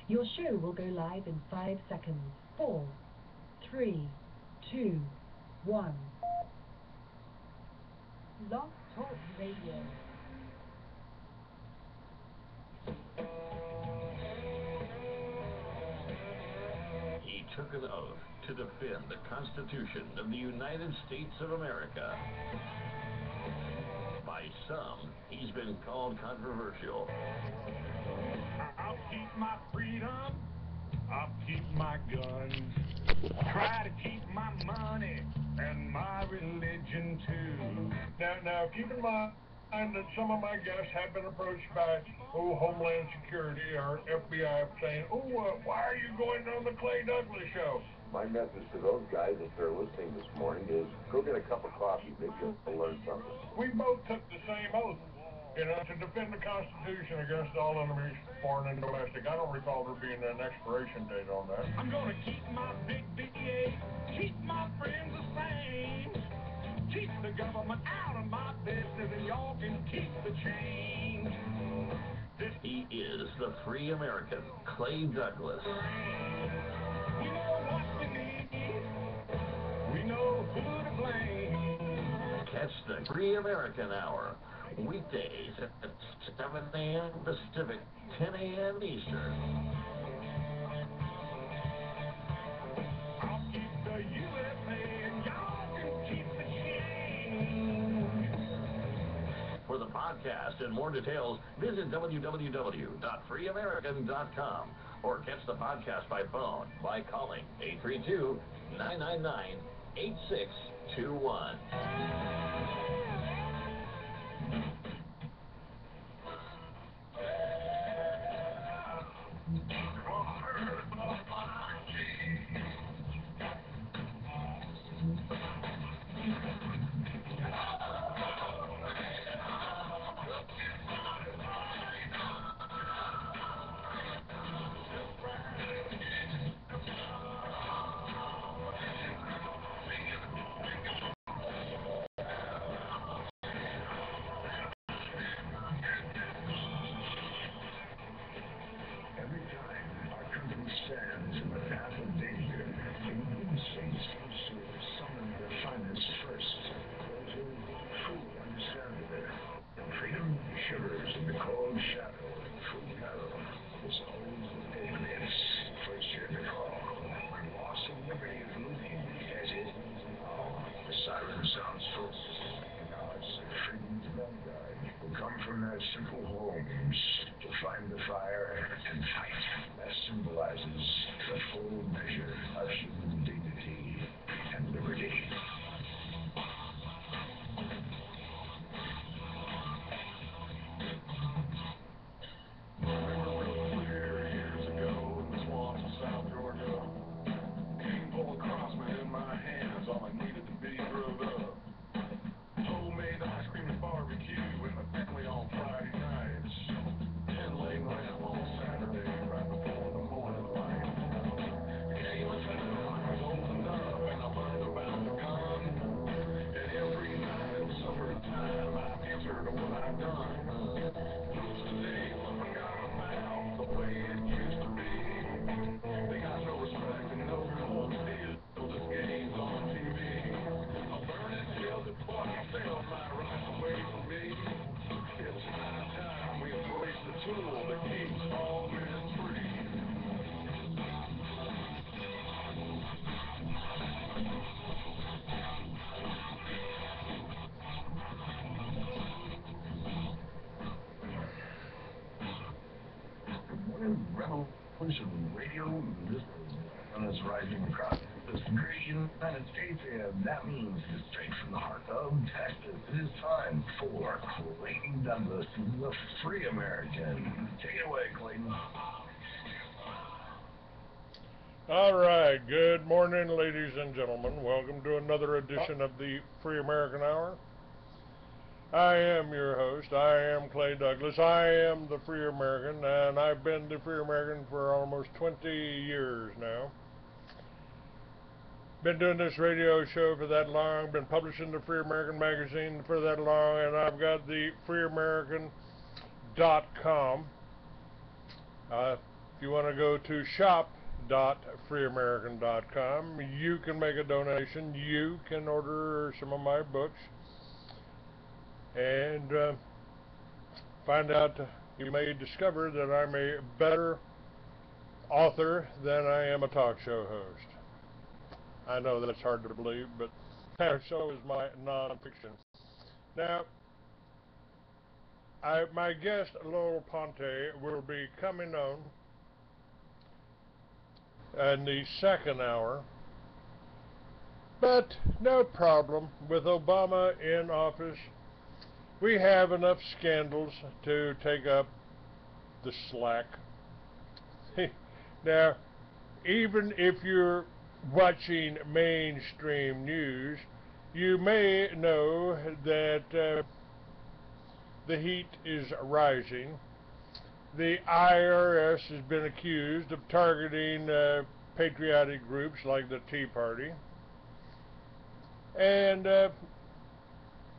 Your show will go live in 5 seconds. 4, 3, 2, 1. Log Talk Radio. He took an oath to defend the Constitution of the United States of America. By some, he's been called controversial. I'll keep my freedom, I'll keep my guns, try to keep my money and my religion too. Now, keep in mind that some of my guests have been approached by Homeland Security or FBI saying, why are you going on the Clay Douglas show? My message to those guys, if they're listening this morning, is go get a cup of coffee. Maybe you'll learn something. We both took the same oath, to defend the Constitution against all enemies, foreign and domestic. I don't recall there being an expiration date on that. I'm gonna keep my big VA, keep my friends the same, keep the government out of my business, and y'all can keep the change. He is the free American, Clay Douglas. We know what we need, we know who to blame. Catch the Free American Hour, weekdays at 7 a.m. Pacific, 10 a.m. Eastern. I'll keep the USA and y'all can keep the change. For the podcast and more details, visit www.freeamerican.com or catch the podcast by phone by calling 832-999-8621. Simple homes to find the fire and fight. That symbolizes the full measure of human dignity and liberty. Years ago in the swamps of South Georgia, came full of crossmen in my hands, all I needed to be brewed up. Homemade ice cream and barbecue with my family on Friday nights. 10 leg lamb on Saturday, right before the morning light. Came a time I was old enough and I learned about the gun. And every night in summertime I answered to what I'd done. Today, nothing got about the way it used to be. They got no respect and no cold steel, just games on TV. I'll burn it till the fucking feel my right away from me. It's high time we embrace the tool that keeps all men free. Revolution Radio, this is rising across this great United States, and that means straight from the heart of Texas. It is time for Clayton Douglas, the Free American. Take it away, Clayton. All right, good morning, ladies and gentlemen. Welcome to another edition of the Free American Hour. I am your host. I am Clay Douglas. I am the Free American, and I've been the Free American for almost 20 years now. Been doing this radio show for that long, been publishing the Free American magazine for that long, and I've got the freeamerican.com. If you want to go to shop.freeamerican.com, you can make a donation. You can order some of my books and find out. You may discover that I'm a better author than I am a talk show host. I know that's hard to believe, but so is my nonfiction. Now, my guest, Lowell Ponte, will be coming on in the second hour, but no problem. With Obama in office, we have enough scandals to take up the slack. Now, even if you're watching mainstream news, you may know that the heat is rising. The IRS has been accused of targeting patriotic groups like the Tea Party. And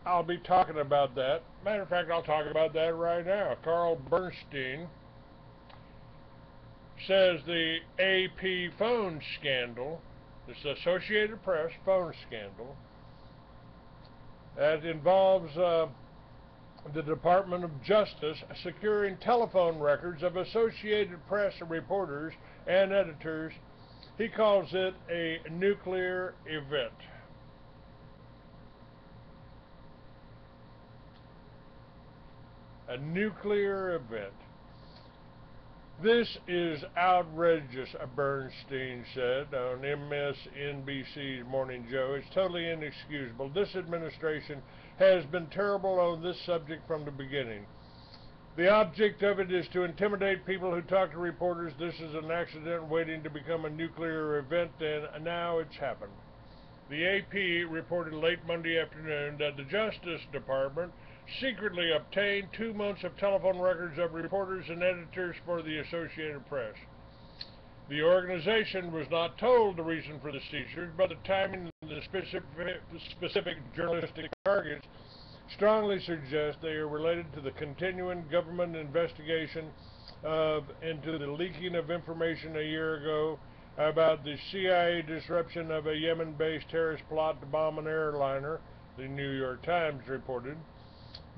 I'll be talking about that. Matter of fact, I'll talk about that right now. Carl Bernstein says the AP phone scandal, this Associated Press phone scandal, that involves the Department of Justice securing telephone records of Associated Press reporters and editors. He calls it a nuclear event. A nuclear event. This is outrageous, Bernstein said on MSNBC's Morning Joe. It's totally inexcusable. This administration has been terrible on this subject from the beginning. The object of it is to intimidate people who talk to reporters. This is an accident waiting to become a nuclear event, and now it's happened. The AP reported late Monday afternoon that the Justice Department secretly obtained 2 months of telephone records of reporters and editors for the Associated Press. The organization was not told the reason for the seizures, but the timing and the specific journalistic targets strongly suggest they are related to the continuing government investigation into the leaking of information a year ago about the CIA disruption of a Yemen-based terrorist plot to bomb an airliner, the New York Times reported.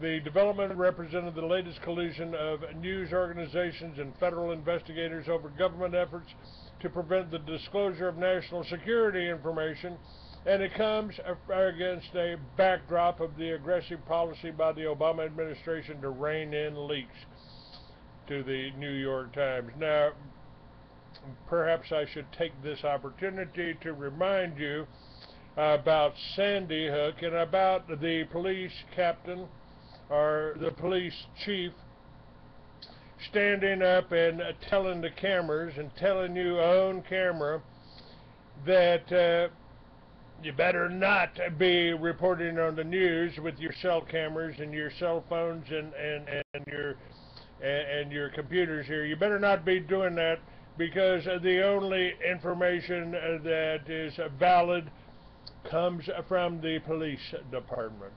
The development represented the latest collision of news organizations and federal investigators over government efforts to prevent the disclosure of national security information, and it comes against a backdrop of the aggressive policy by the Obama administration to rein in leaks to the New York Times. Now, perhaps I should take this opportunity to remind you about Sandy Hook and about the police captain or the police chief standing up and telling the cameras and telling you on camera that you better not be reporting on the news with your cell cameras and your cell phones and your computers here. You better not be doing that, because the only information that is valid comes from the police department.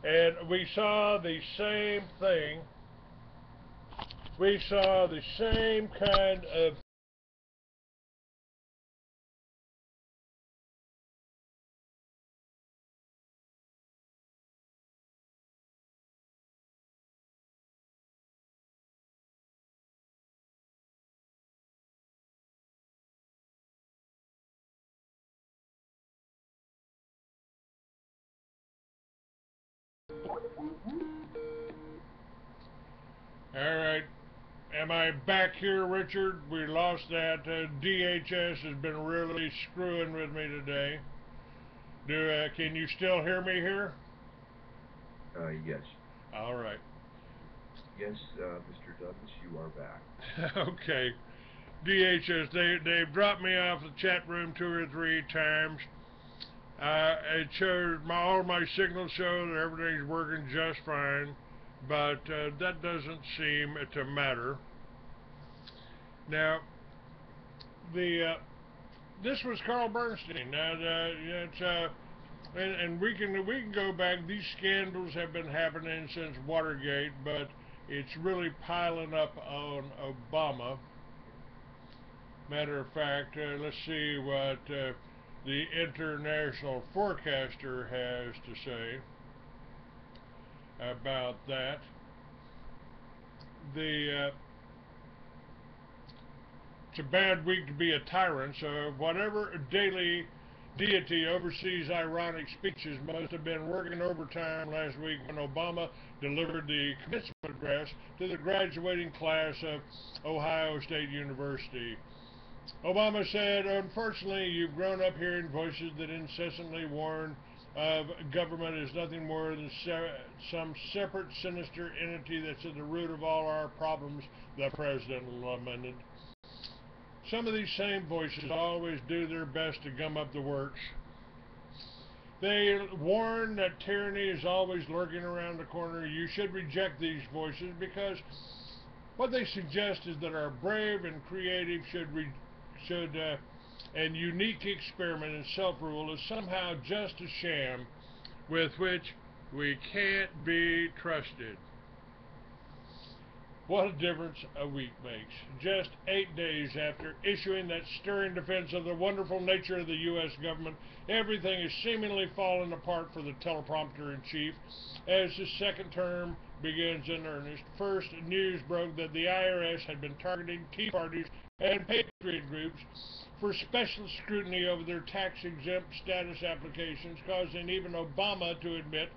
And we saw the same thing. We saw the same kind of all right. Am I back here, Richard? We lost that. DHS has been really screwing with me today. Can you still hear me here? Yes. All right. Yes, Mr. Douglas, you are back. Okay. DHS, they've dropped me off the chat room 2 or 3 times. It shows all my signals show that everything's working just fine, but that doesn't seem to matter. Now, this was Carl Bernstein. Now, and we can go back. These scandals have been happening since Watergate, but it's really piling up on Obama. Matter of fact, let's see what the international forecaster has to say about that. It's a bad week to be a tyrant, so whatever daily deity oversees ironic speeches must have been working overtime last week when Obama delivered the commencement address to the graduating class of Ohio State University. Obama said, "Unfortunately, you've grown up hearing voices that incessantly warn of government as nothing more than some separate, sinister entity that's at the root of all our problems," the president lamented. Some of these same voices always do their best to gum up the works. They warn that tyranny is always lurking around the corner. You should reject these voices because what they suggest is that our brave and creative and unique experiment in self-rule is somehow just a sham with which we can't be trusted. What a difference a week makes. Just 8 days after issuing that stirring defense of the wonderful nature of the U.S. government, everything is seemingly falling apart for the teleprompter-in-chief as his second term begins in earnest. First, news broke that the IRS had been targeting Tea Parties and Patriot groups for special scrutiny over their tax-exempt status applications, causing even Obama to admit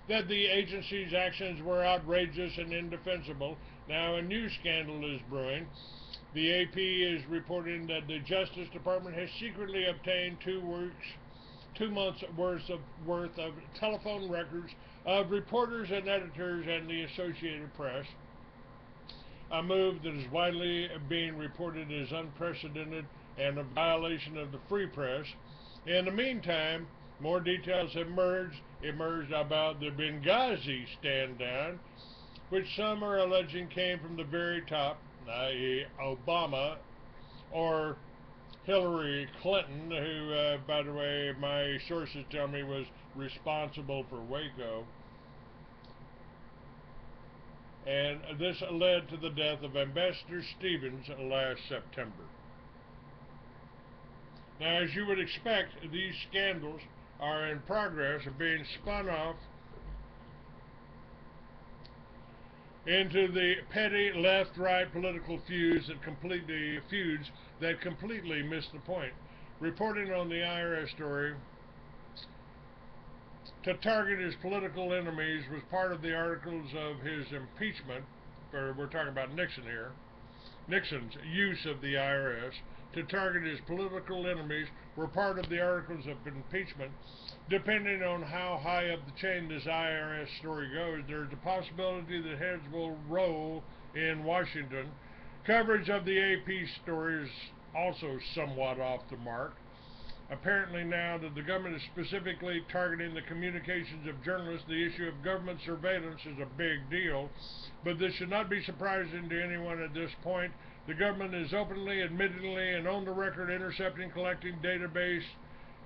that the agency's actions were outrageous and indefensible. Now a new scandal is brewing. The AP is reporting that the Justice Department has secretly obtained 2 months worth of telephone records of reporters and editors and the Associated Press, a move that is widely being reported as unprecedented and a violation of the free press. In the meantime, more details have emerged about the Benghazi stand-down, which some are alleging came from the very top, i.e. Obama or Hillary Clinton, who, by the way, my sources tell me was responsible for Waco. And this led to the death of Ambassador Stevens last September. Now, as you would expect, these scandals are in progress of being spun off into the petty left-right political feuds that completely miss the point. Reporting on the IRS story to target his political enemies was part of the articles of his impeachment. We're talking about Nixon here. Nixon's use of the IRS to target his political enemies were part of the articles of impeachment. Depending on how high up the chain this IRS story goes, there's a possibility that heads will roll in Washington. Coverage of the AP story is also somewhat off the mark. Apparently now that the government is specifically targeting the communications of journalists, the issue of government surveillance is a big deal. But this should not be surprising to anyone at this point. The government is openly, admittedly, and on the record intercepting, collecting, databasing,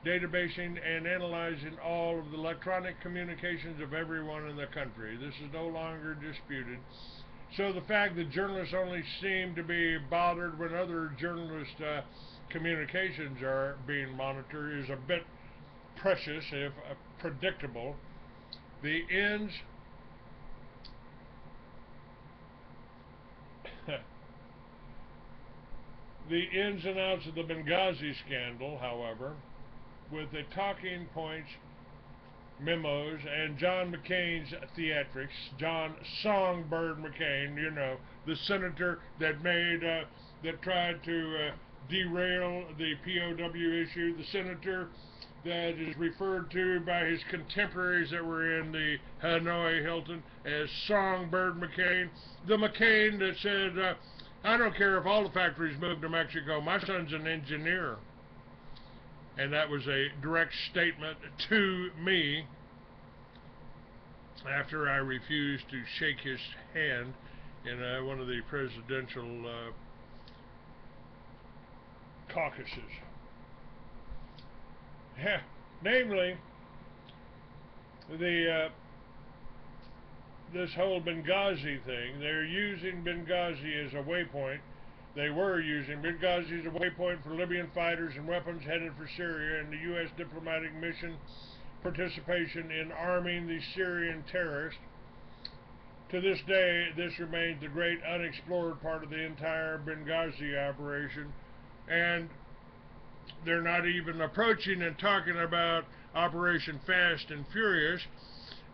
and analyzing all of the electronic communications of everyone in the country. This is no longer disputed. So the fact that journalists only seem to be bothered when other journalist communications are being monitored is a bit precious, if predictable. The ins and outs of the Benghazi scandal, however, with the talking points, memos, and John McCain's theatrics. John Songbird McCain, you know, the senator that tried to derail the POW issue, the senator that is referred to by his contemporaries that were in the Hanoi Hilton as Songbird McCain, the McCain that said, I don't care if all the factories move to Mexico, my son's an engineer. And that was a direct statement to me after I refused to shake his hand in one of the presidential caucuses. Namely, the this whole Benghazi thing. They're using Benghazi as a waypoint. They were using Benghazi as a waypoint for Libyan fighters and weapons headed for Syria, and the U.S. diplomatic mission participation in arming the Syrian terrorists. To this day, this remains the great unexplored part of the entire Benghazi operation, and they're not even approaching and talking about Operation Fast and Furious,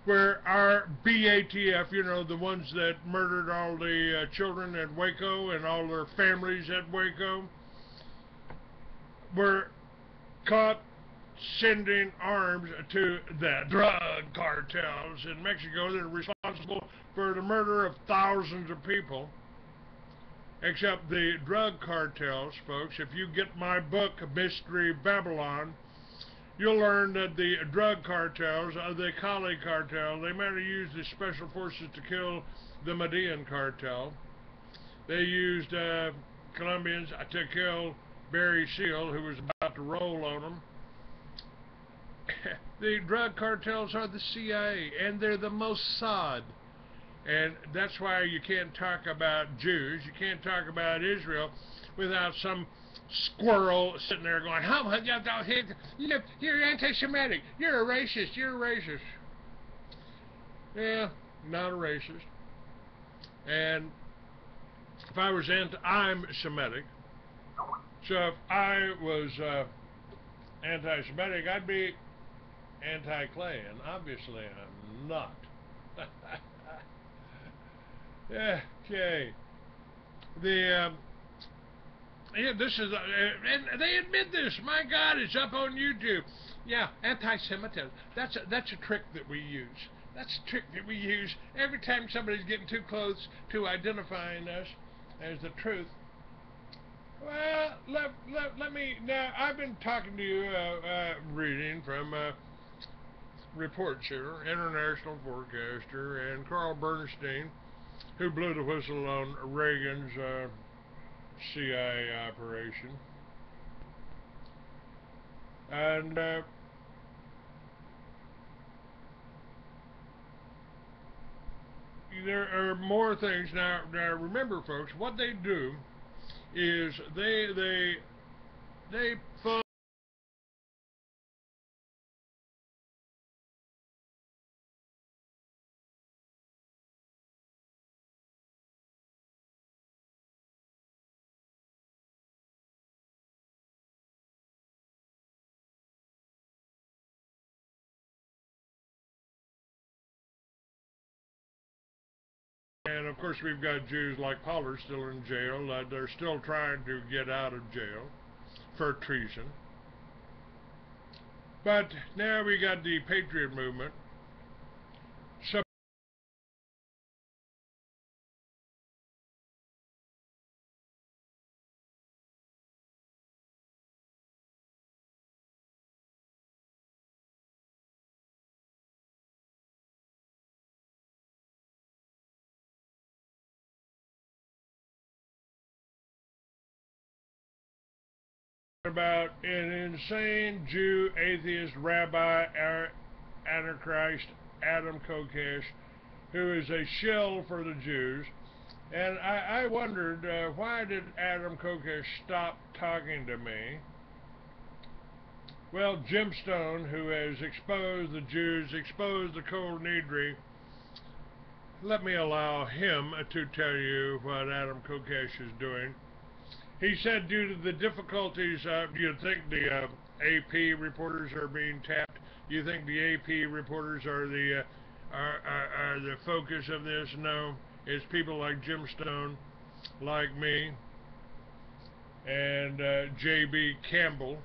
where our BATF, you know, the ones that murdered all the children at Waco and all their families at Waco, were caught sending arms to the drug cartels in Mexico that are responsible for the murder of thousands of people. Except the drug cartels, folks, if you get my book, Mystery Babylon, you'll learn that the drug cartels, the Cali cartel, they might have used the special forces to kill the Median cartel. They used Colombians to kill Barry Seal, who was about to roll on them. The drug cartels are the CIA, and they're the Mossad. And that's why you can't talk about Jews, you can't talk about Israel without some squirrel sitting there going, oh, you know, you're anti-Semitic, you're a racist, you're a racist. Yeah, not a racist. And if I was I'm Semitic, so if I was anti-Semitic, I'd be anti-Clay, and obviously I'm not. Yeah, okay. Yeah, this is, and they admit this. My God, it's up on YouTube. Yeah, anti-Semitism. That's a trick that we use. That's a trick that we use every time somebody's getting too close to identifying us as the truth. Well, let me, now, I've been talking to you, reading from reports here, international forecaster, and Carl Bernstein, who blew the whistle on Reagan's CIA operation. And there are more things. Now remember, folks, what they do is they fund and of course we've got Jews like Pollard still in jail. They're still trying to get out of jail for treason. But now we got the Patriot movement. About an insane Jew, atheist, rabbi, antichrist, Adam Kokesh, who is a shill for the Jews. And I wondered, why did Adam Kokesh stop talking to me? Well, Jim Stone, who has exposed the Jews, exposed the Kol Nidri, let me allow him to tell you what Adam Kokesh is doing. He said due to the difficulties, you think the AP reporters are being tapped? You think the AP reporters are the focus of this? No, it's people like Jim Stone, like me, and J.B. Campbell.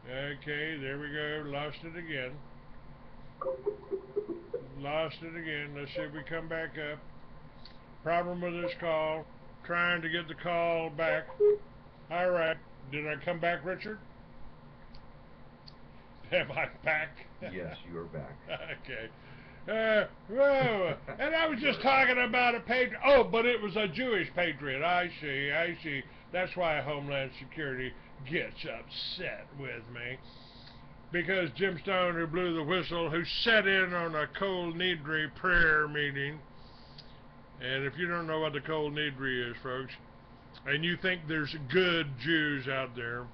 Okay, there we go. Lost it again. Lost it again. Let's see if we come back up. Problem with this call. Trying to get the call back. All right. Did I come back, Richard? Am I back? Yes, you are back. Okay. Whoa. And I was just talking about a patriot. Oh, but it was a Jewish patriot. I see. That's why Homeland Security gets upset with me. because Jim Stone, who blew the whistle, who sat in on a Kol Nidre prayer meeting. And if you don't know what the Kol Nidre is, folks, and you think there's good Jews out there,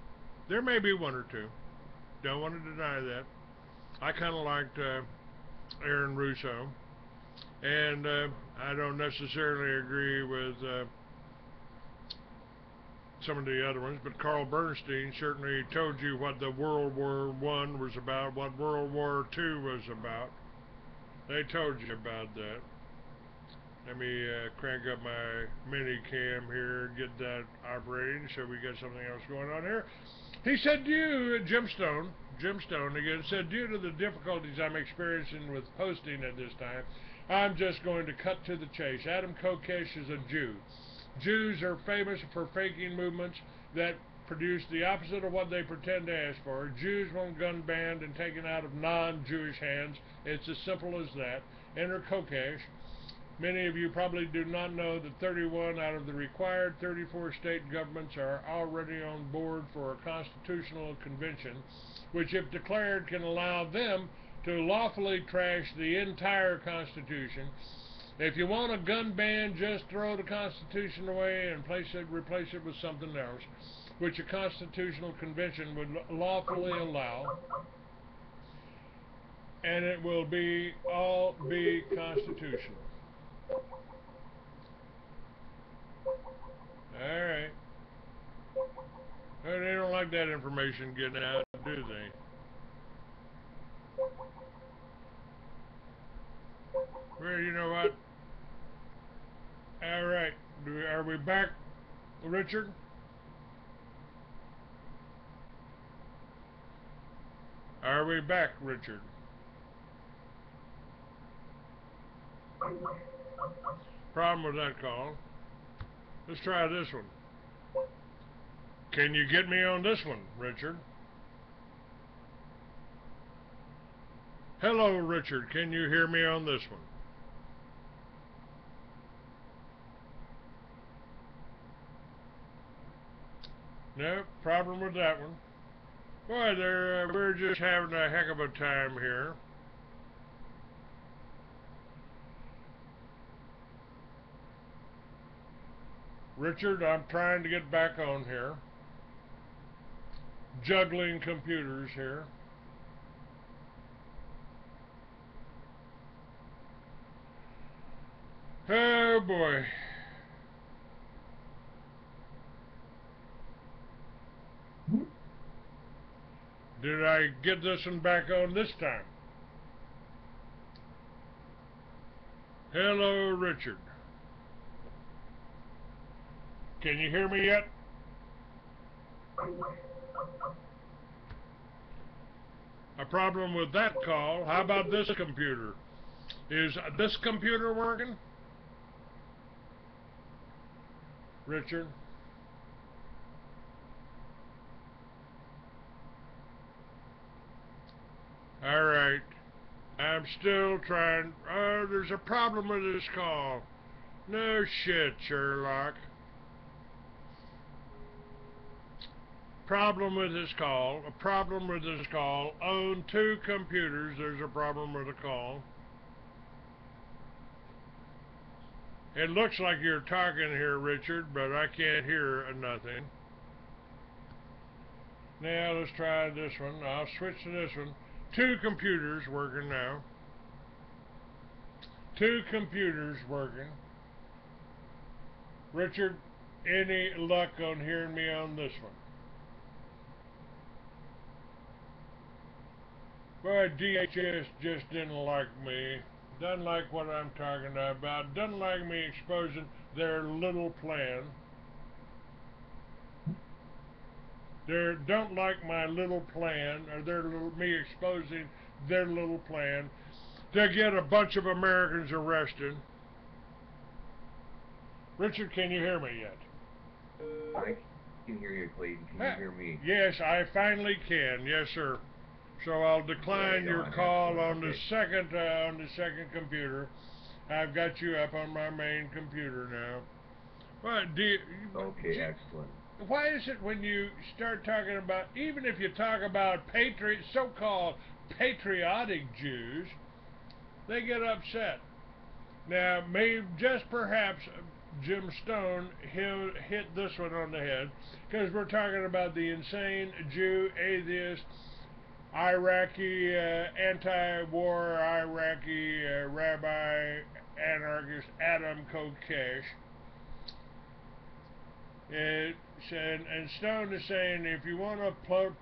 there may be one or two. Don't want to deny that. I kind of liked Aaron Russo, and I don't necessarily agree with some of the other ones, but Carl Bernstein certainly told you what the World War I was about, what World War II was about. They told you about that. Let me crank up my mini cam here and get that operating so we got something else going on here. He said, Jim Stone again, said, due to the difficulties I'm experiencing with hosting at this time, I'm just going to cut to the chase. Adam Kokesh is a Jew. Jews are famous for faking movements that produce the opposite of what they pretend to ask for. Jews want gun banned and taken out of non-Jewish hands. It's as simple as that. Enter Kokesh. Many of you probably do not know that 31 out of the required 34 state governments are already on board for a constitutional convention, which, if declared, can allow them to lawfully trash the entire Constitution. If you want a gun ban, just throw the Constitution away and replace it with something else, which a constitutional convention would lawfully allow, and it will all be constitutional. All right. Well, they don't like that information getting out, do they? Well, you know what? All right. Are we back, Richard? Are we back, Richard? Problem with that call. Let's try this one. Can you get me on this one, Richard? Hello, Richard. Can you hear me on this one? No problem with that one. Boy, we're just having a heck of a time here. Richard, I'm trying to get back on here. Juggling computers here. Oh boy. Did I get this one back on this time? Hello, Richard. Can you hear me yet? A problem with that call. How about this computer? Is this computer working? Richard? All right. I'm still trying. Oh, there's a problem with this call. No shit, Sherlock. Problem with this call. A problem with this call. Own two computers. There's a problem with the call. It looks like you're talking here, Richard, but I can't hear nothing. Now let's try this one. I'll switch to this one. Two computers working now. Two computers working. Richard, any luck on hearing me on this one? Boy, DHS just didn't like me. Doesn't like what I'm talking about. Doesn't like me exposing their little plan. They don't like my little plan, or me exposing their little plan to get a bunch of Americans arrested. Richard, can you hear me yet? I can hear you, Clayton. Can you hear me? Yes, I finally can. Yes, sir. So I'll decline your call on the second computer. I've got you up on my main computer now. Well, Okay, excellent. why is it when you start talking about, even if you talk about so-called patriotic Jews, they get upset. Now, maybe just perhaps Jim Stone, he'll hit this one on the head, because we're talking about the insane Jew, atheist, Iraqi, anti-war Iraqi rabbi, anarchist Adam Kokesh. And Stone is saying if you want to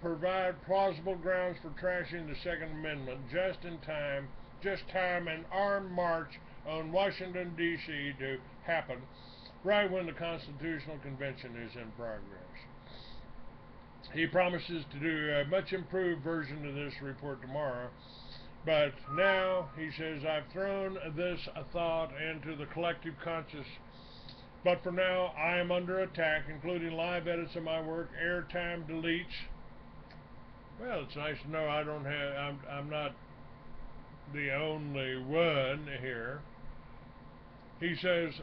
provide plausible grounds for trashing the Second Amendment, just time an armed march on Washington, D.C. to happen right when the Constitutional Convention is in progress. He promises to do a much improved version of this report tomorrow, but now he says, I've thrown this thought into the collective conscious, but for now I am under attack, including live edits of my work, airtime deletes. Well, it's nice to know I'm not the only one here. He says,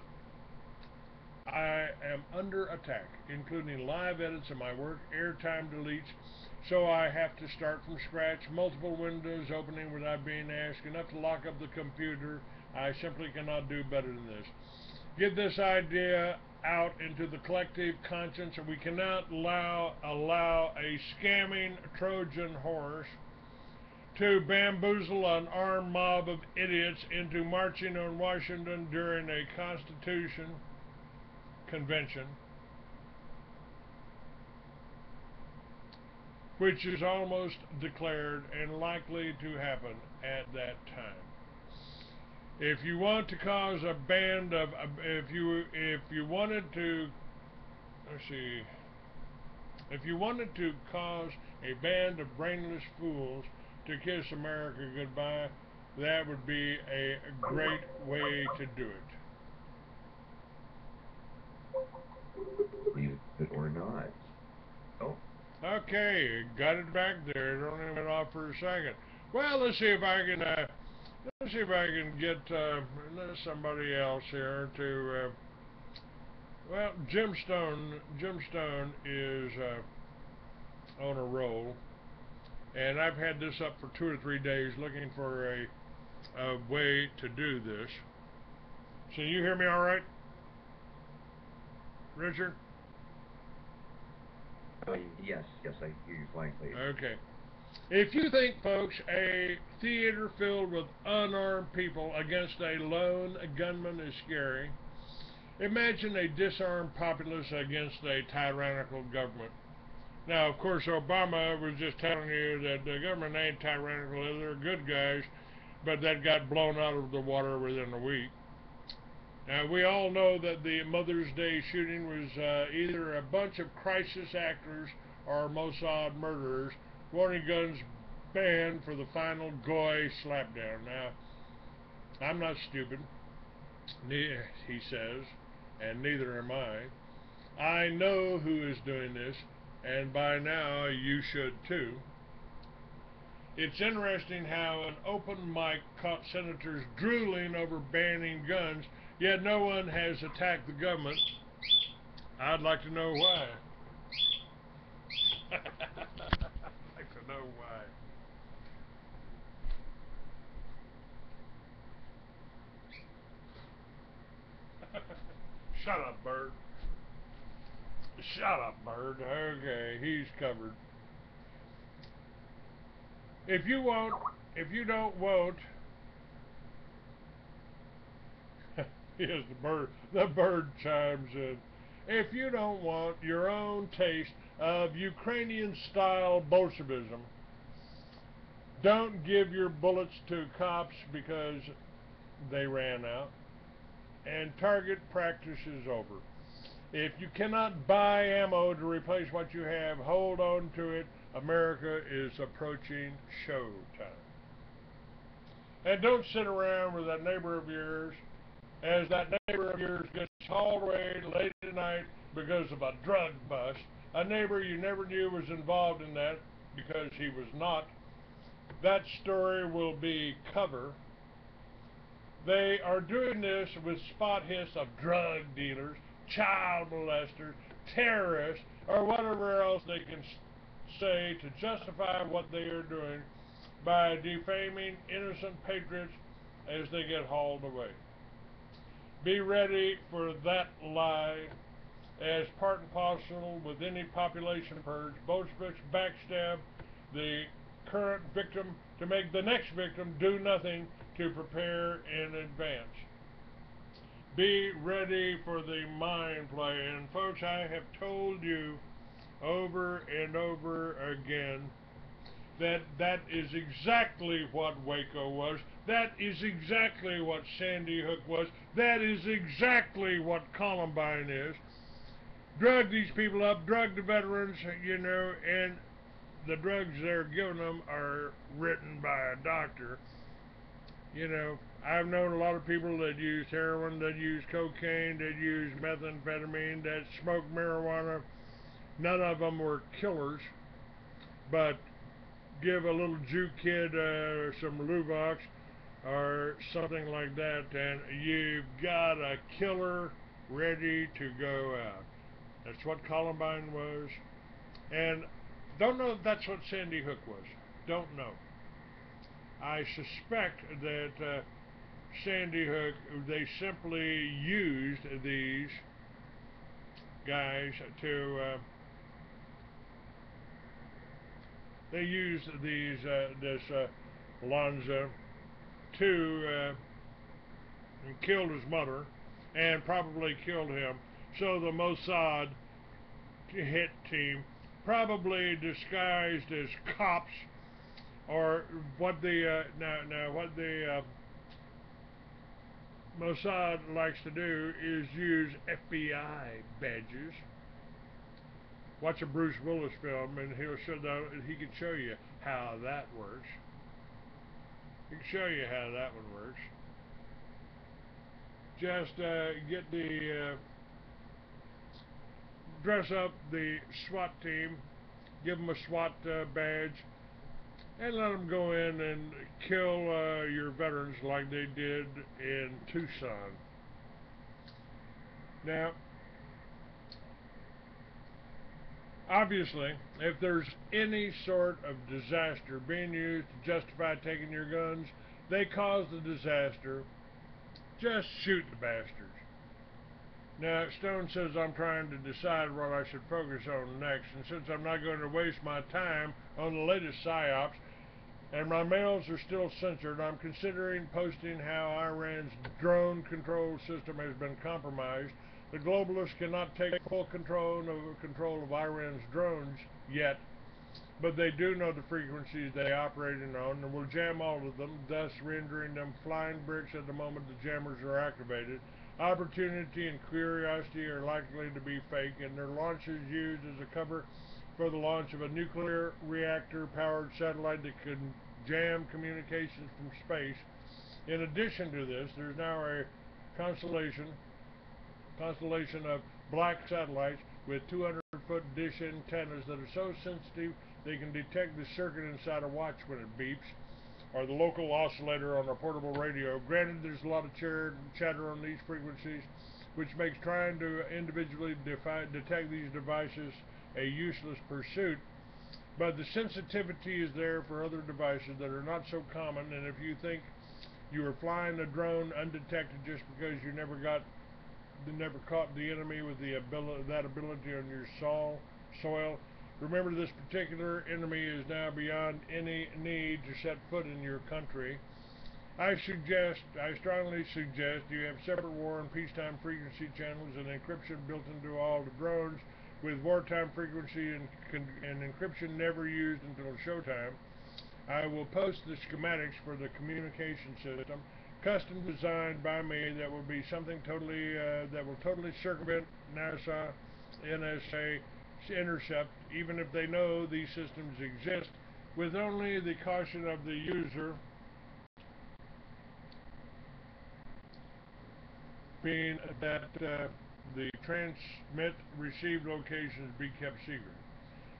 I am under attack, including live edits of my work, airtime deletes, so I have to start from scratch, multiple windows opening without being asked, enough to lock up the computer. I simply cannot do better than this. Get this idea out into the collective conscience, and we cannot allow a scamming Trojan horse to bamboozle an armed mob of idiots into marching on Washington during a Constitution Convention, which is almost declared and likely to happen at that time. If you want to cause a band of, if you wanted to, if you wanted to cause a band of brainless fools to kiss America goodbye, that would be a great way to do it. Believe it or not. Oh. Okay, got it back there. It only went off for a second. Well, let's see if I can get somebody else here to. Well, Jim Stone is on a roll, and I've had this up for 2 or 3 days, looking for a way to do this. So you hear me all right, Richard? Yes, I hear you blankly. Okay. If you think, folks, a theater filled with unarmed people against a lone gunman is scary, imagine a disarmed populace against a tyrannical government. Now, of course, Obama was just telling you that the government ain't tyrannical, they're good guys, but that got blown out of the water within a week. Now, we all know that the Mother's Day shooting was either a bunch of crisis actors or Mossad murderers wanting guns banned for the final Goy slapdown. Now, I'm not stupid, he says, and neither am I. I know who is doing this, and by now you should too. It's interesting how an open mic caught senators drooling over banning guns, yet no one has attacked the government. I'd like to know why. I'd like to know why. Shut up, Bird. Shut up, Bird. Okay, he's covered. If you don't vote, yes, the bird chimes in. If you don't want your own taste of Ukrainian-style Bolshevism, don't give your bullets to cops because they ran out, and target practice is over. If you cannot buy ammo to replace what you have, hold on to it. America is approaching showtime. And don't sit around with that neighbor of yours as that neighbor of yours gets hauled away late at night because of a drug bust. A neighbor you never knew was involved in that because he was not. That story will be cover. They are doing this with spot hits of drug dealers, child molesters, terrorists, or whatever else they can say to justify what they are doing by defaming innocent patriots as they get hauled away. Be ready for that lie as part and parcel with any population purge. Bolsheviks backstab the current victim to make the next victim do nothing to prepare in advance. Be ready for the mind play. And folks, I have told you over and over again that that is exactly what Waco was. That is exactly what Sandy Hook was. That is exactly what Columbine is. Drug these people up, drug the veterans, and the drugs they're giving them are written by a doctor. I've known a lot of people that use heroin, that use cocaine, that use methamphetamine, that smoke marijuana. None of them were killers, but give a little Jew kid some Luvox or something like that, and you've got a killer ready to go out. That's what Columbine was, and don't know if that's what Sandy Hook was. Don't know. I suspect that Sandy Hook, they simply used these guys to they used this Lanza to and killed his mother and probably killed him. So the Mossad hit team, probably disguised as cops, or what the Mossad likes to do is use FBI badges. Watch a Bruce Willis film, and he can show you how that works. He can show you how that one works. Just get the dress up the SWAT team, give them a SWAT badge, and let them go in and kill your veterans like they did in Tucson. Now, obviously, if there's any sort of disaster being used to justify taking your guns, they caused the disaster. Just shoot the bastards. Now, Stone says I'm trying to decide what I should focus on next, and since I'm not going to waste my time on the latest psyops, and my mails are still censored, I'm considering posting how Iran's drone control system has been compromised. The globalists cannot take full control of Iran's drones yet, but they do know the frequencies they operate on and will jam all of them, thus rendering them flying bricks at the moment the jammers are activated. Opportunity and curiosity are likely to be fake, and their launches used as a cover for the launch of a nuclear reactor-powered satellite that can jam communications from space. In addition to this, there's now a constellation of black satellites with 200-foot dish antennas that are so sensitive they can detect the circuit inside a watch when it beeps, or the local oscillator on a portable radio. Granted, there's a lot of chatter on these frequencies, which makes trying to individually detect these devices a useless pursuit, but the sensitivity is there for other devices that are not so common, and if you think you were flying a drone undetected just because you never caught the enemy with that ability on your soil, remember this particular enemy is now beyond any need to set foot in your country. I strongly suggest you have separate war and peacetime frequency channels and encryption built into all the drones, with wartime frequency and encryption never used until showtime. I will post the schematics for the communication system, custom designed by me, that will be something that will totally circumvent NASA, NSA intercept, even if they know these systems exist, with only the caution of the user being that the transmit receive locations be kept secret.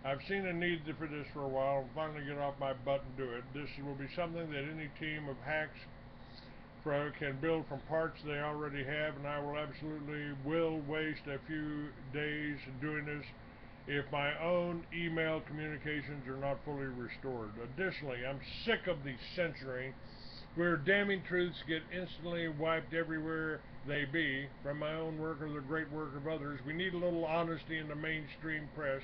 I've seen a need for this for a while and finally get off my butt and do it. This will be something that any team of hacks can build from parts they already have, and I will absolutely waste a few days doing this if my own email communications are not fully restored. Additionally, I'm sick of the censoring where damning truths get instantly wiped everywhere they be, from my own work or the great work of others. We need a little honesty in the mainstream press.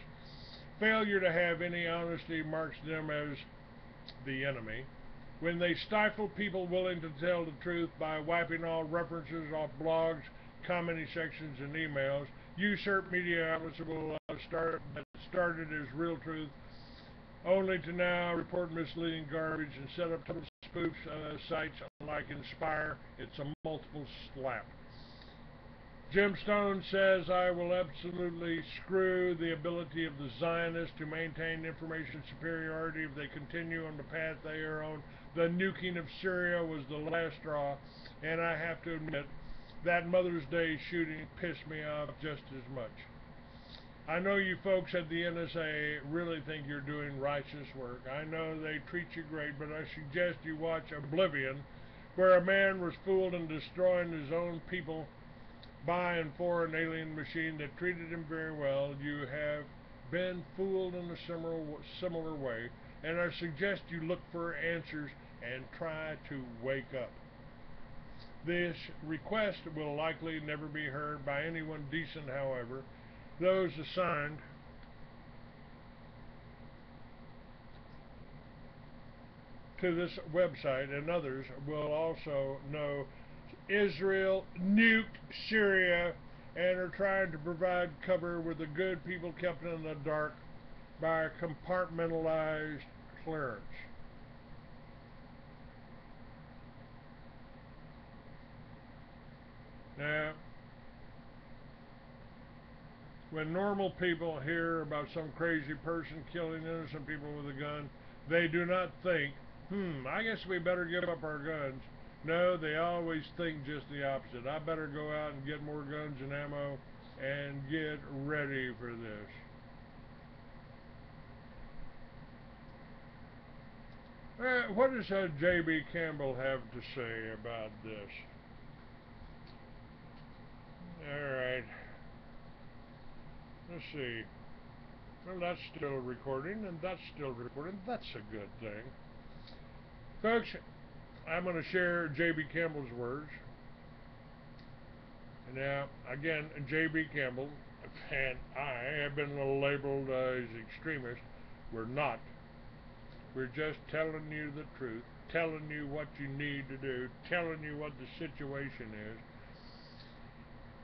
Failure to have any honesty marks them as the enemy. When they stifle people willing to tell the truth by wiping all references off blogs, commenting sections, and emails, usurp media outlets that started as real truth only to now report misleading garbage and set up total spoof sites like Inspire. It's a multiple slap. Jim Stone says, I will absolutely screw the ability of the Zionists to maintain information superiority if they continue on the path they are on. The nuking of Syria was the last straw, and I have to admit, that Mother's Day shooting pissed me off just as much. I know you folks at the NSA really think you're doing righteous work. I know they treat you great, but I suggest you watch Oblivion, where a man was fooled in destroying his own people by and for an alien machine that treated him very well. You have been fooled in a similar way, and I suggest you look for answers and try to wake up. This request will likely never be heard by anyone decent, however. Those assigned to this website and others will also know Israel nuked Syria and are trying to provide cover with the good people kept in the dark by a compartmentalized clearance. Now, when normal people hear about some crazy person killing innocent people with a gun, they do not think, I guess we better give up our guns. No, they always think just the opposite. I better go out and get more guns and ammo and get ready for this. What does J.B. Campbell have to say about this? Alright. Let's see. Well, that's still recording, and that's still recording. That's a good thing. Folks, I'm going to share J.B. Campbell's words. Now, again, J.B. Campbell and I have been labeled as extremists. We're not. We're just telling you the truth, telling you what you need to do, telling you what the situation is,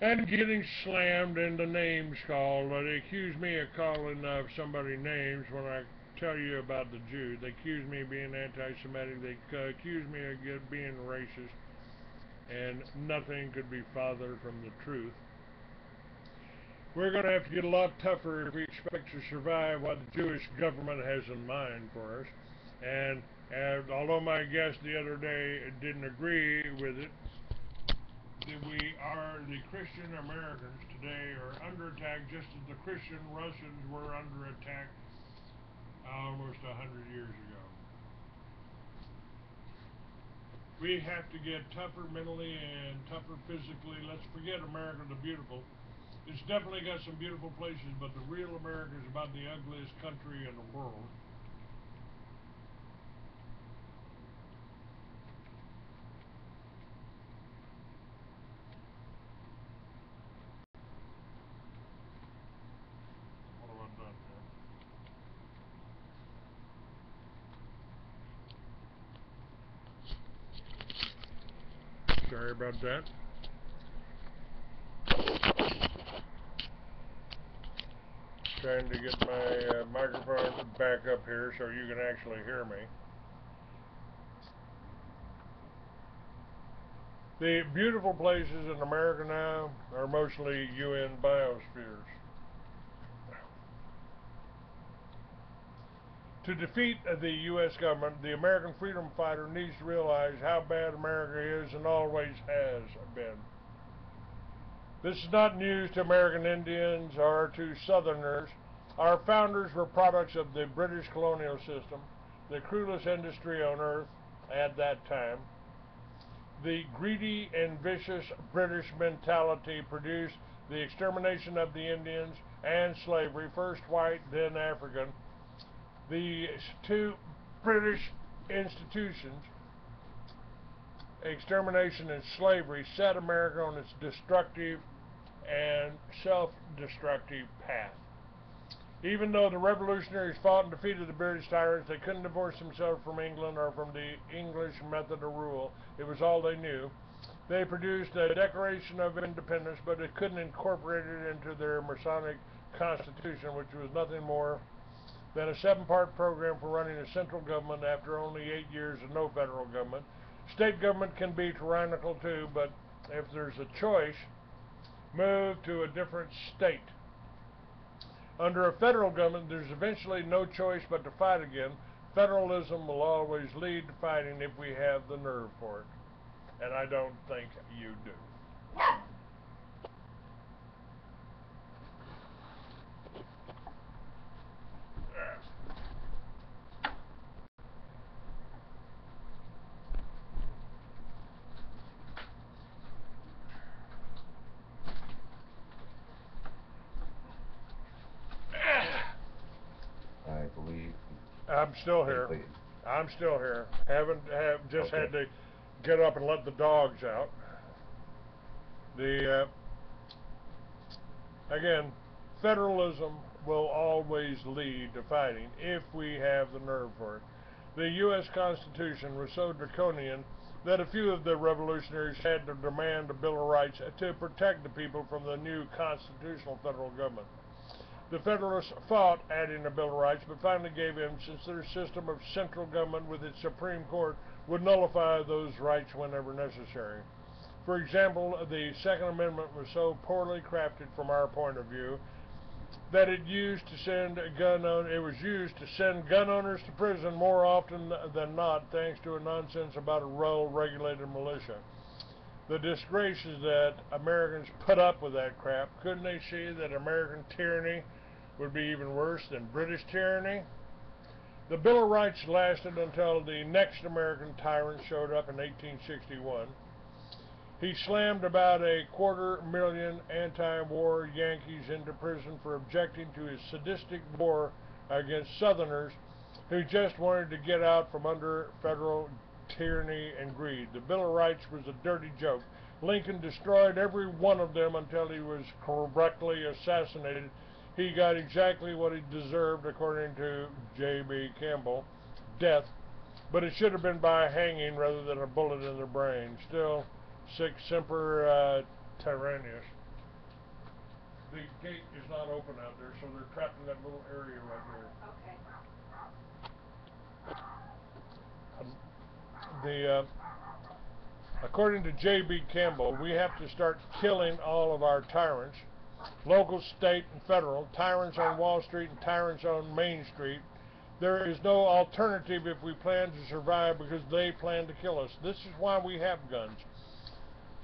and getting slammed into names called. They accuse me of calling somebody names when I tell you about the Jews. They accuse me of being anti-Semitic. They accuse me of being racist. And nothing could be farther from the truth. We're going to have to get a lot tougher if we expect to survive what the Jewish government has in mind for us. And although my guest the other day didn't agree with it, the Christian Americans today are under attack just as the Christian Russians were under attack almost 100 years ago. We have to get tougher mentally and tougher physically. Let's forget America the Beautiful. It's definitely got some beautiful places, but the real America is about the ugliest country in the world. What have I done here? Sorry about that. Trying to get my microphone back up here so you can actually hear me. The beautiful places in America now are mostly UN biospheres. To defeat the U.S. government, the American freedom fighter needs to realize how bad America is and always has been. This is not news to American Indians or to Southerners. Our founders were products of the British colonial system, the cruelest industry on earth at that time. The greedy and vicious British mentality produced the extermination of the Indians, and slavery, first white, then African. The two British institutions, extermination and slavery, set America on its destructive and self-destructive path. Even though the revolutionaries fought and defeated the British tyrants, they couldn't divorce themselves from England or from the English method of rule. It was all they knew. They produced a Declaration of Independence, but they couldn't incorporate it into their Masonic Constitution, which was nothing more than a 7-part program for running a central government after only 8 years of no federal government. State government can be tyrannical too, but if there's a choice, move to a different state. Under a federal government, there's eventually no choice but to fight again. Federalism will always lead to fighting if we have the nerve for it. And I don't think you do. I believe. I'm still here. I'm still here. Haven't just had to get up and let the dogs out. Again, federalism will always lead to fighting if we have the nerve for it. The U.S. Constitution was so draconian that a few of the revolutionaries had to demand a Bill of Rights to protect the people from the new constitutional federal government. The Federalists fought adding a Bill of Rights, but finally gave in since their system of central government with its Supreme Court would nullify those rights whenever necessary. For example, the Second Amendment was so poorly crafted from our point of view that it was used to send gun owners to prison more often than not, thanks to a nonsense about a well-regulated militia. The disgrace is that Americans put up with that crap. Couldn't they see that American tyranny would be even worse than British tyranny? The Bill of Rights lasted until the next American tyrant showed up in 1861. He slammed about 250,000 anti-war Yankees into prison for objecting to his sadistic war against Southerners who just wanted to get out from under federal tyranny and greed. The Bill of Rights was a dirty joke. Lincoln destroyed every one of them until he was correctly assassinated. He got exactly what he deserved, according to J.B. Campbell, death, but it should have been by hanging rather than a bullet in the brain. Still, sic semper tyrannius. The gate is not open out there, so they're trapped in that little area right there. According to J.B. Campbell, we have to start killing all of our tyrants, local, state, and federal, tyrants on Wall Street and tyrants on Main Street. There is no alternative if we plan to survive because they plan to kill us. This is why we have guns.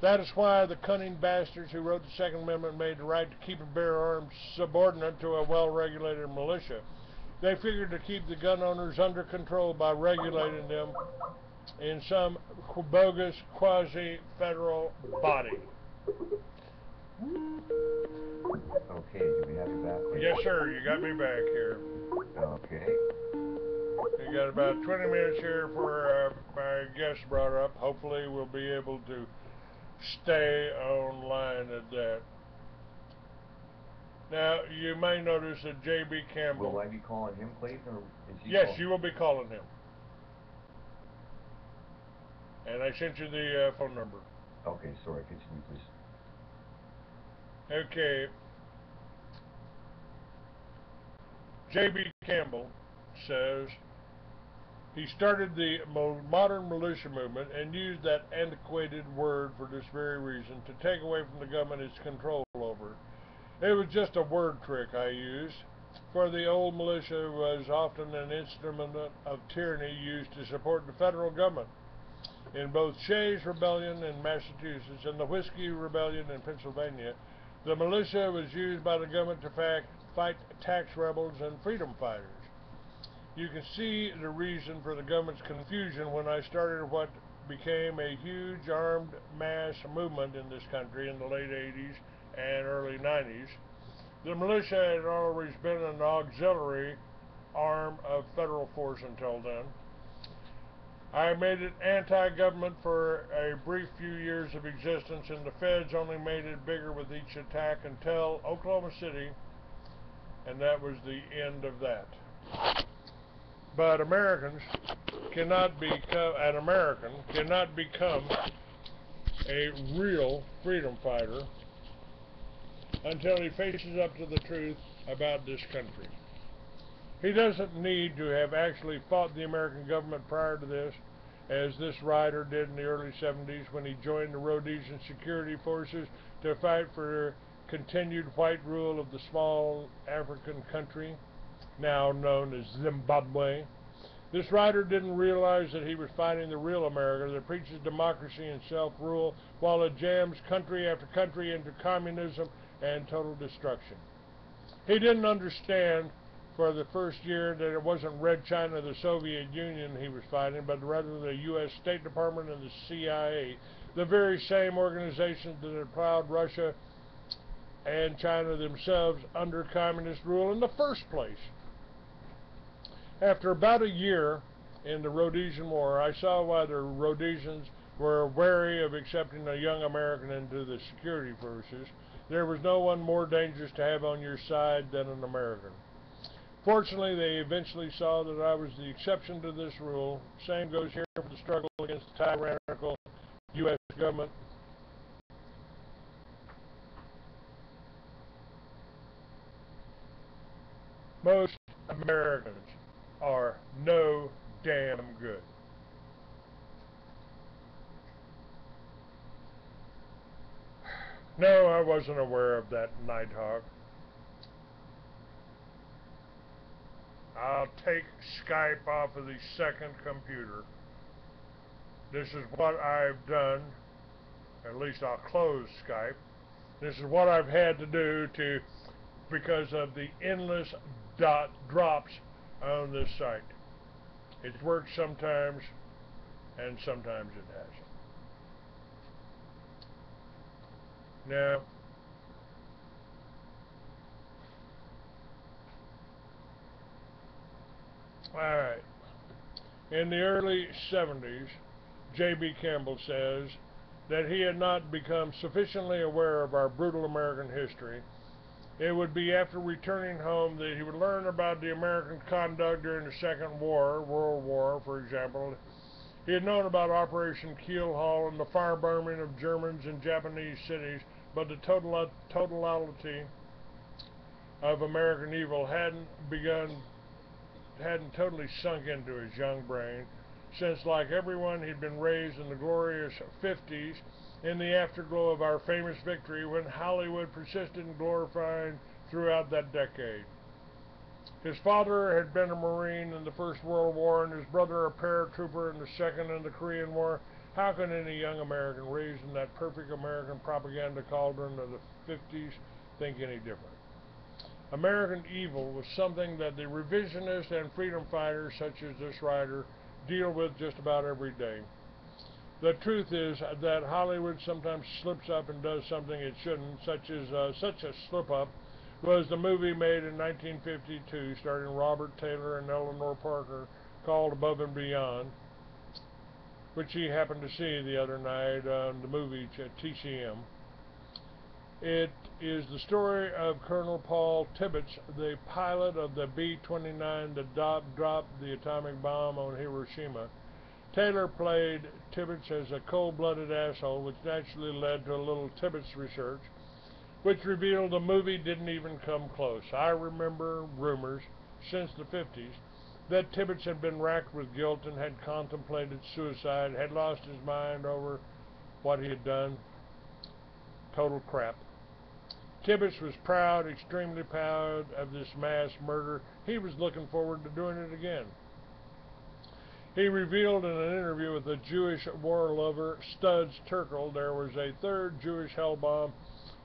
That is why the cunning bastards who wrote the Second Amendment made the right to keep and bear arms subordinate to a well-regulated militia. They figured to keep the gun owners under control by regulating them in some bogus quasi-federal body. Okay, do we have you back? Yes, sir. You got me back here. Okay. We got about 20 minutes here for my guest brought up. Hopefully we'll be able to stay online at that. Now, you may notice that J.B. Campbell... Will I be calling him, Clayton, or is he Yes, you will be calling him. And I sent you the phone number. Okay, sorry. Continue, please. Okay. J.B. Campbell says he started the modern militia movement and used that antiquated word for this very reason, to take away from the government its control over it. It was just a word trick I used, for the old militia was often an instrument of tyranny used to support the federal government. In both Shays' Rebellion in Massachusetts and the Whiskey Rebellion in Pennsylvania, the militia was used by the government to fight tax rebels and freedom fighters. You can see the reason for the government's confusion when I started what became a huge armed mass movement in this country in the late 80s and early 90s. The militia had always been an auxiliary arm of federal force until then. I made it anti-government for a brief few years of existence, and the feds only made it bigger with each attack until Oklahoma City, and that was the end of that. But an American cannot become a real freedom fighter until he faces up to the truth about this country. He doesn't need to have actually fought the American government prior to this, as this writer did in the early 70s when he joined the Rhodesian security forces to fight for continued white rule of the small African country, now known as Zimbabwe. This writer didn't realize that he was fighting the real America that preaches democracy and self-rule while it jams country after country into communism and total destruction. He didn't understand for the first year that it wasn't Red China, the Soviet Union, he was fighting, but rather the U.S. State Department and the CIA, the very same organizations that had plowed Russia and China themselves under communist rule in the first place. After about a year in the Rhodesian War, I saw why the Rhodesians were wary of accepting a young American into the security forces. There was no one more dangerous to have on your side than an American. Fortunately, they eventually saw that I was the exception to this rule. Same goes here for the struggle against the tyrannical U.S. government. Most Americans are no damn good. No, I wasn't aware of that, Nighthawk. I'll take Skype off of the second computer. This is what I've done. At least I'll close Skype. This is what I've had to do because of the endless drops on this site. It works sometimes, and sometimes it hasn't. Now, alright. In the early 70s, J.B. Campbell says that he had not become sufficiently aware of our brutal American history. It would be after returning home that he would learn about the American conduct during the Second World War, for example. He had known about Operation Keel Haul and the firebombing of Germans and Japanese cities, but the totality of American evil hadn't totally sunk into his young brain, since, like everyone, he'd been raised in the glorious 50s in the afterglow of our famous victory when Hollywood persisted in glorifying throughout that decade. His father had been a Marine in the First World War and his brother a paratrooper in the Second and the Korean War. How can any young American raised in that perfect American propaganda cauldron of the 50s think any different? American evil was something that the revisionists and freedom fighters such as this writer deal with just about every day. The truth is that Hollywood sometimes slips up and does something it shouldn't, such a slip-up was the movie made in 1952 starring Robert Taylor and Eleanor Parker called Above and Beyond, which he happened to see the other night on the movie TCM. It is the story of Colonel Paul Tibbets, the pilot of the B-29 that dropped the atomic bomb on Hiroshima. Taylor played Tibbets as a cold-blooded asshole, which naturally led to a little Tibbets research, which revealed the movie didn't even come close. I remember rumors since the 50s that Tibbets had been racked with guilt and had contemplated suicide, had lost his mind over what he had done. Total crap. Tibbets was proud, extremely proud of this mass murder. He was looking forward to doing it again. He revealed in an interview with the Jewish war lover Studs Terkel there was a third Jewish hell bomb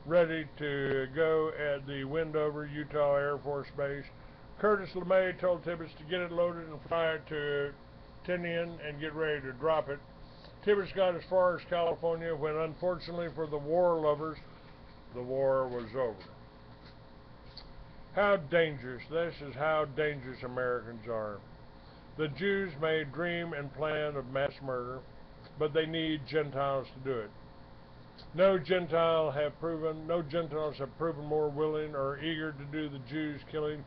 ready to go at the Wendover, Utah Air Force Base. Curtis LeMay told Tibbets to get it loaded and fly it to Tinian and get ready to drop it. Tibbets got as far as California when, unfortunately for the war lovers, the war was over. How dangerous, this is how dangerous Americans are. The Jews may dream and plan of mass murder, but they need Gentiles to do it. No Gentiles have proven more willing or eager to do the Jews' killing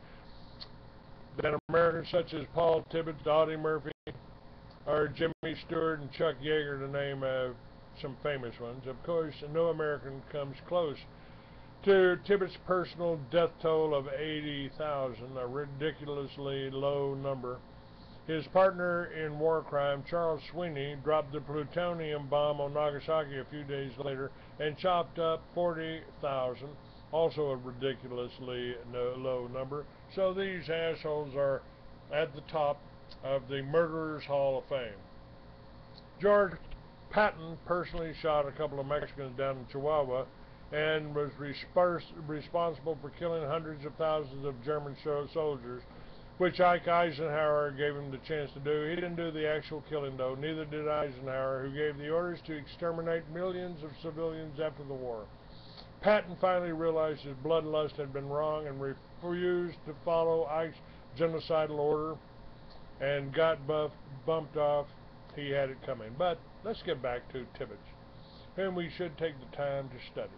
than Americans such as Paul Tibbets, Dottie Murphy, or Jimmy Stewart and Chuck Yeager, to name some famous ones. Of course, no American comes close to Tibbets' personal death toll of 80,000, a ridiculously low number. His partner in war crime, Charles Sweeney, dropped the plutonium bomb on Nagasaki a few days later and chopped up 40,000, also a ridiculously low number. So these assholes are at the top of the Murderers Hall of Fame. George Patton personally shot a couple of Mexicans down in Chihuahua and was responsible for killing hundreds of thousands of German soldiers, which Ike Eisenhower gave him the chance to do. He didn't do the actual killing, though. Neither did Eisenhower, who gave the orders to exterminate millions of civilians after the war. Patton finally realized his bloodlust had been wrong and refused to follow Ike's genocidal order and got bumped off. He had it coming. But let's get back to Tibbets, whom we should take the time to study.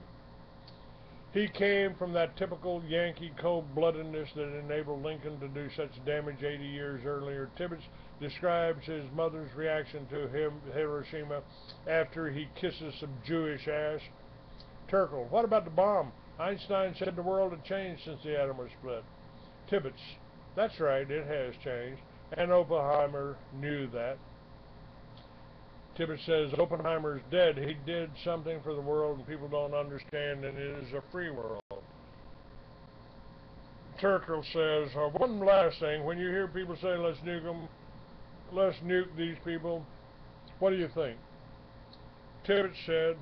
He came from that typical Yankee cold-bloodedness that enabled Lincoln to do such damage 80 years earlier. Tibbets describes his mother's reaction to Hiroshima after he kisses some Jewish ass. Turkle, what about the bomb? Einstein said the world had changed since the atom was split. Tibbets, that's right, it has changed, and Oppenheimer knew that. Tibbets says Oppenheimer's dead. He did something for the world and people don't understand, and it is a free world. Turkle says, one last thing, when you hear people say let's nuke them, let's nuke these people, what do you think? Tibbets said,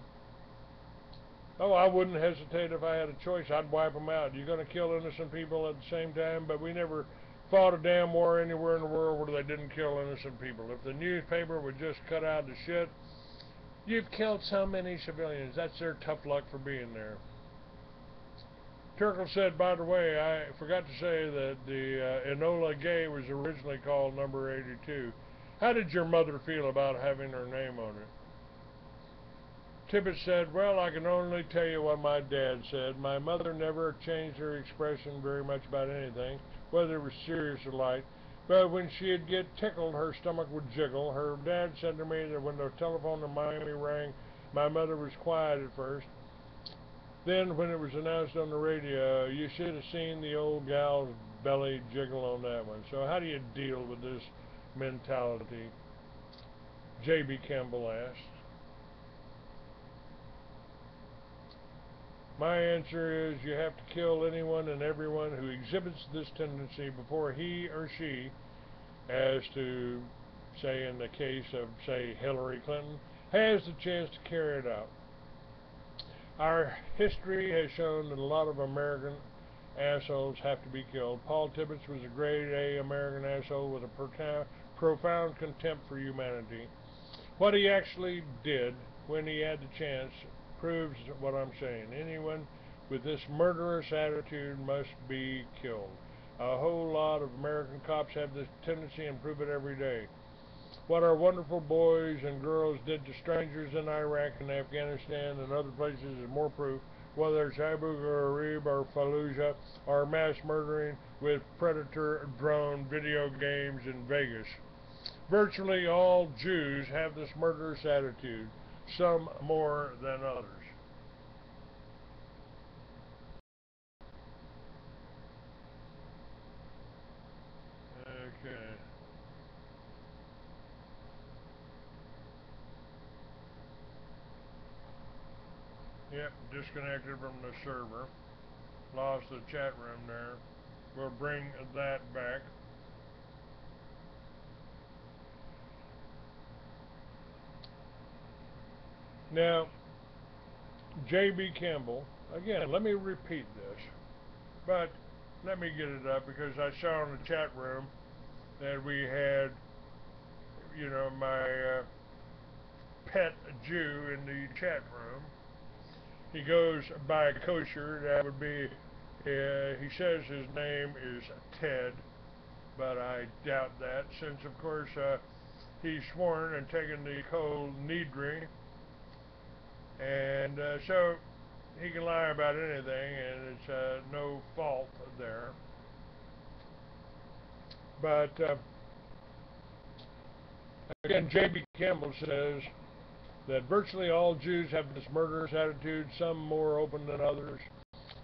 oh, I wouldn't hesitate if I had a choice. I'd wipe them out. You're going to kill innocent people at the same time, but we never fought a damn war anywhere in the world where they didn't kill innocent people. If the newspaper would just cut out the shit, you've killed so many civilians. That's their tough luck for being there. Turkle said, by the way, I forgot to say that the Enola Gay was originally called number 82. How did your mother feel about having her name on it? Tibbets said, well, I can only tell you what my dad said. My mother never changed her expression very much about anything, whether it was serious or light. But when she'd get tickled, her stomach would jiggle. Her dad said to me that when the telephone in Miami rang, my mother was quiet at first. Then, when it was announced on the radio, you should have seen the old gal's belly jiggle on that one. So how do you deal with this mentality? J.B. Campbell asked. My answer is you have to kill anyone and everyone who exhibits this tendency before he or she, as to, say, in the case of, say, Hillary Clinton, has the chance to carry it out. Our history has shown that a lot of American assholes have to be killed. Paul Tibbets was a grade A American asshole with a profound contempt for humanity. What he actually did when he had the chance proves what I'm saying. Anyone with this murderous attitude must be killed. A whole lot of American cops have this tendency and prove it every day. What our wonderful boys and girls did to strangers in Iraq and Afghanistan and other places is more proof, whether it's Abu Ghraib or Fallujah or mass murdering with predator drone video games in Vegas. Virtually all Jews have this murderous attitude, some more than others. Okay. Yep, disconnected from the server. Lost the chat room there. We'll bring that back. Now, J.B. Campbell, again, let me repeat this, but let me get it up because I saw in the chat room that we had, my pet Jew in the chat room. He goes by kosher, that would be He says his name is Ted, but I doubt that since, of course, he's sworn and taken the cold Nidri, and so he can lie about anything, and it's no fault there. But again, J.B. Campbell says that virtually all Jews have this murderous attitude, some more open than others.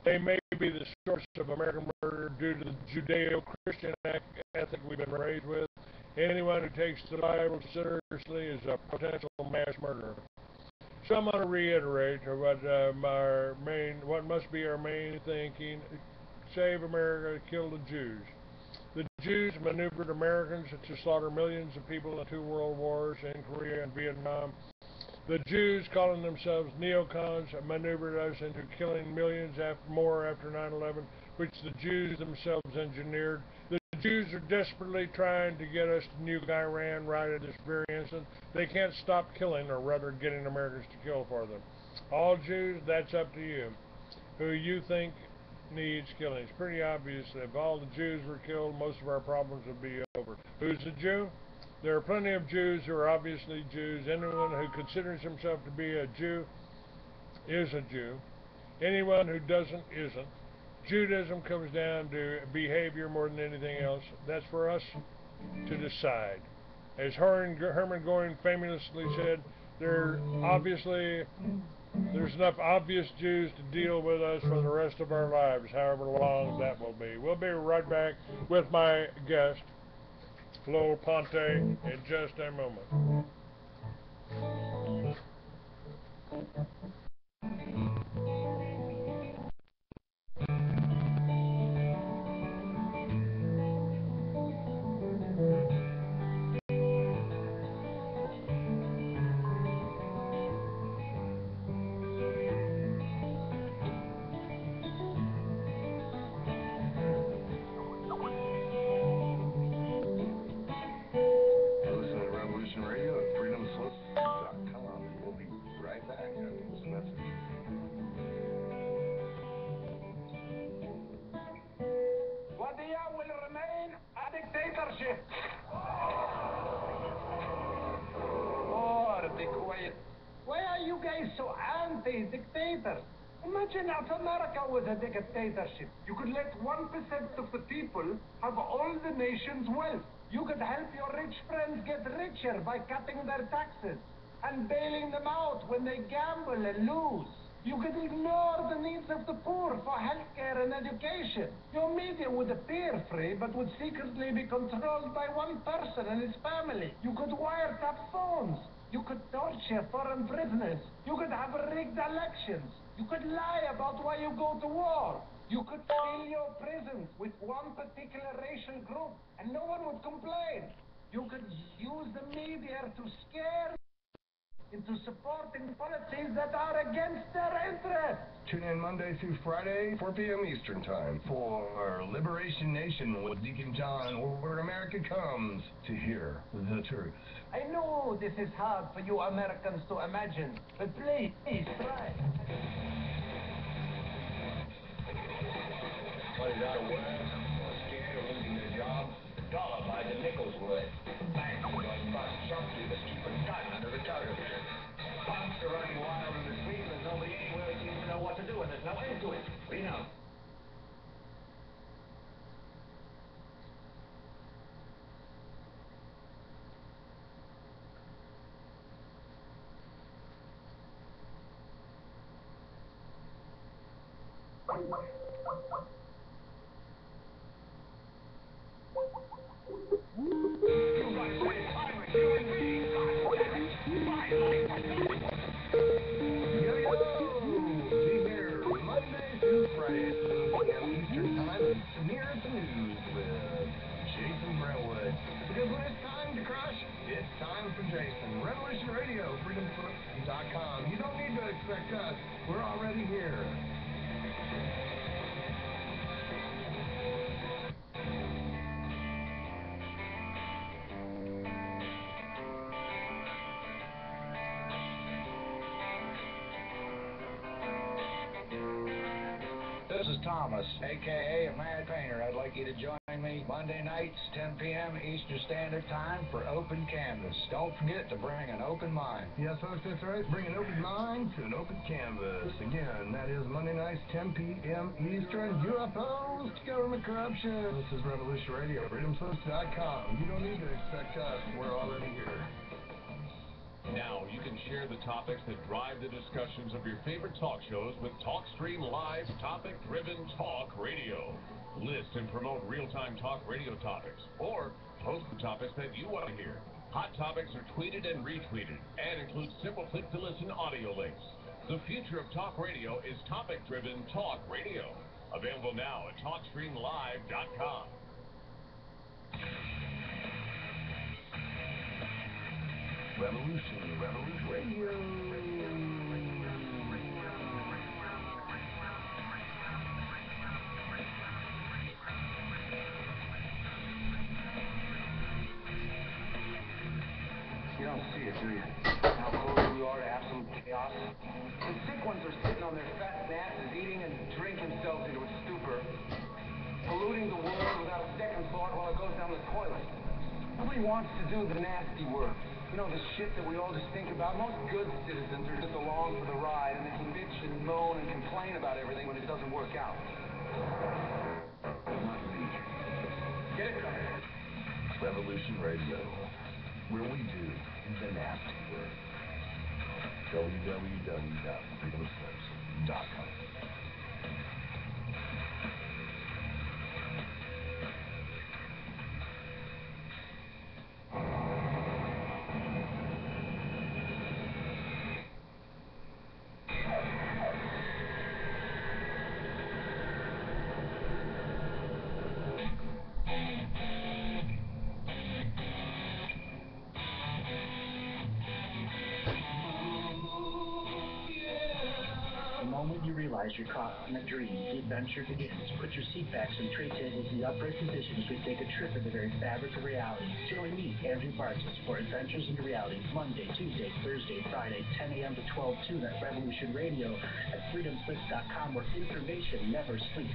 They may be the source of American murder due to the Judeo-Christian ethic we've been raised with. Anyone who takes the Bible seriously is a potential mass murderer. So I'm going to reiterate what must be our main thinking: save America, kill the Jews. The Jews maneuvered Americans to slaughter millions of people in 2 world wars in Korea and Vietnam. The Jews, calling themselves neocons, maneuvered us into killing millions more after 9/11, which the Jews themselves engineered. The Jews are desperately trying to get us to nuke Iran right at this very instant. They can't stop killing, or rather getting Americans to kill for them. All Jews, that's up to you. Who you think needs killing. It's pretty obvious that if all the Jews were killed, most of our problems would be over. Who's a Jew? There are plenty of Jews who are obviously Jews. Anyone who considers himself to be a Jew is a Jew. Anyone who doesn't isn't. Judaism comes down to behavior more than anything else. That's for us to decide. As Herman Goring famously said, there's enough obvious Jews to deal with us for the rest of our lives, however long that will be. We'll be right back with my guest, Lowell Ponte, in just a moment. Listen to Revolution Radio at freedomslips.com, and we'll be right back after this message. Wadiya will remain a dictatorship. Oh, be quiet. Why are you guys so anti-dictators? Imagine if America was a dictatorship. You could let 1% of the people have all the nation's wealth. You could help your rich friends get richer by cutting their taxes and bailing them out when they gamble and lose. You could ignore the needs of the poor for healthcare and education. Your media would appear free, but would secretly be controlled by one person and his family. You could wiretap phones. You could torture foreign prisoners. You could have rigged elections. You could lie about why you go to war. You could fill your prisons with one particular racial group, and no one would complain. You could use the media to scare into supporting policies that are against their interests. Tune in Monday through Friday, 4 p.m. Eastern Time for Liberation Nation with Deacon John, where America comes to hear the truth. I know this is hard for you Americans to imagine, but please try. Everybody's out of work, or scared of losing their job. The dollar buys a nickel's worth. Banks are going bust. Shopkeepers keep a gun under the counter. Punks are running wild in the streets, and nobody anywhere seems to know what to do, and there's no end to it. We know. Be here Monday through Friday at 7 p.m. Eastern Time to Near the News with Jason Brentwood. Because when it's time to crush, it's time for Jason. Revolution Radio, freedomslips.com. You don't need to expect us. We're already here. This is Thomas, a.k.a. a Mad Painter. I'd like you to join me Monday nights, 10 p.m. Eastern Standard Time for Open Canvas. Don't forget to bring an open mind. Yes, folks, that's right. Bring an open mind to an open canvas. Again, that is Monday nights, 10 p.m. Eastern. UFOs, government corruption. This is Revolution Radio, freedomslips.com. You don't need to expect us. We're already here. Now you can share the topics that drive the discussions of your favorite talk shows with TalkStream Live topic-driven talk radio. List and promote real-time talk radio topics, or post the topics that you want to hear. Hot topics are tweeted and retweeted, and include simple click-to-listen audio links. The future of talk radio is topic-driven talk radio. Available now at TalkStreamLive.com. Revolution Radio. You don't see it, do you? How close we are to absolute chaos? The sick ones are sitting on their fat asses, eating and drinking themselves into a stupor, polluting the world without a second thought while it goes down the toilet. Nobody wants to do the nasty work. You know, the shit that we all just think about. Most good citizens are just along for the ride, and they can bitch and moan and complain about everything when it doesn't work out. Not me. Get it done. Revolution Radio, where we do the nasty work. www.freedomslips.com. The moment you realize you're caught in a dream, the adventure begins. Put your seat backs and tray tables in the upright position as we take a trip in the very fabric of reality. Join me, Andrew Parsons, for Adventures into Reality, Monday, Tuesday, Thursday, Friday, 10 a.m. to 12 noon at Revolution Radio at freedomslips.com, where information never sleeps.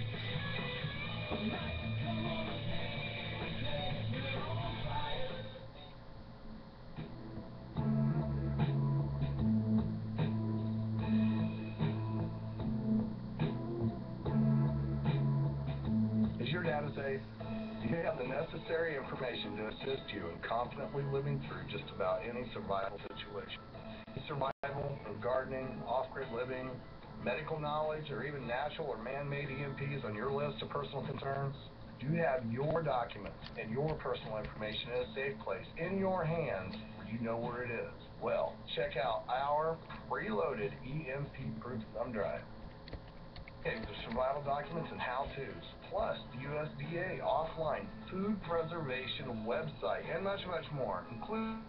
Is your data safe? Do you have the necessary information to assist you in confidently living through just about any survival situation? Is survival of gardening, off-grid living, medical knowledge, or even natural or man-made EMPs on your list of personal concerns? Do you have your documents and your personal information in a safe place in your hands where you know where it is? Well, check out our preloaded EMP-proof thumb drive. Of survival documents and how-tos, plus the USDA offline food preservation website, and much, much more, including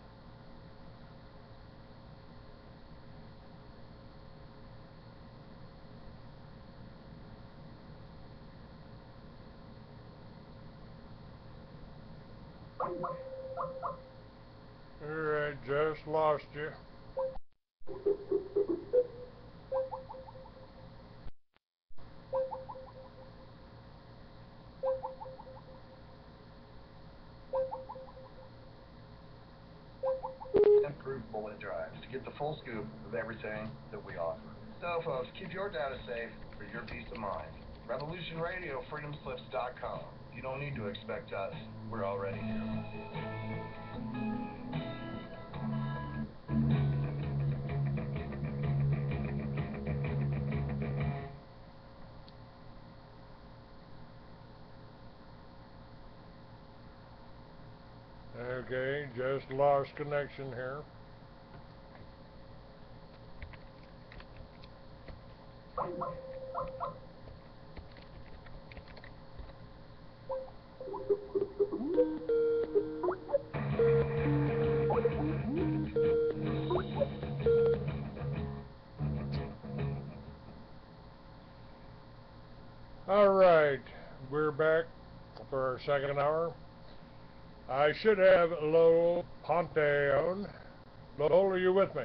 Alright, just lost you. improved bullet drives to get the full scoop of everything that we offer. So, folks, keep your data safe for your peace of mind. Revolution Radio, freedomslips.com. You don't need to expect us. We're already here. Okay, just lost connection here. Alright, we're back for our second hour. I should have Lowell Ponte on. Lowell, are you with me?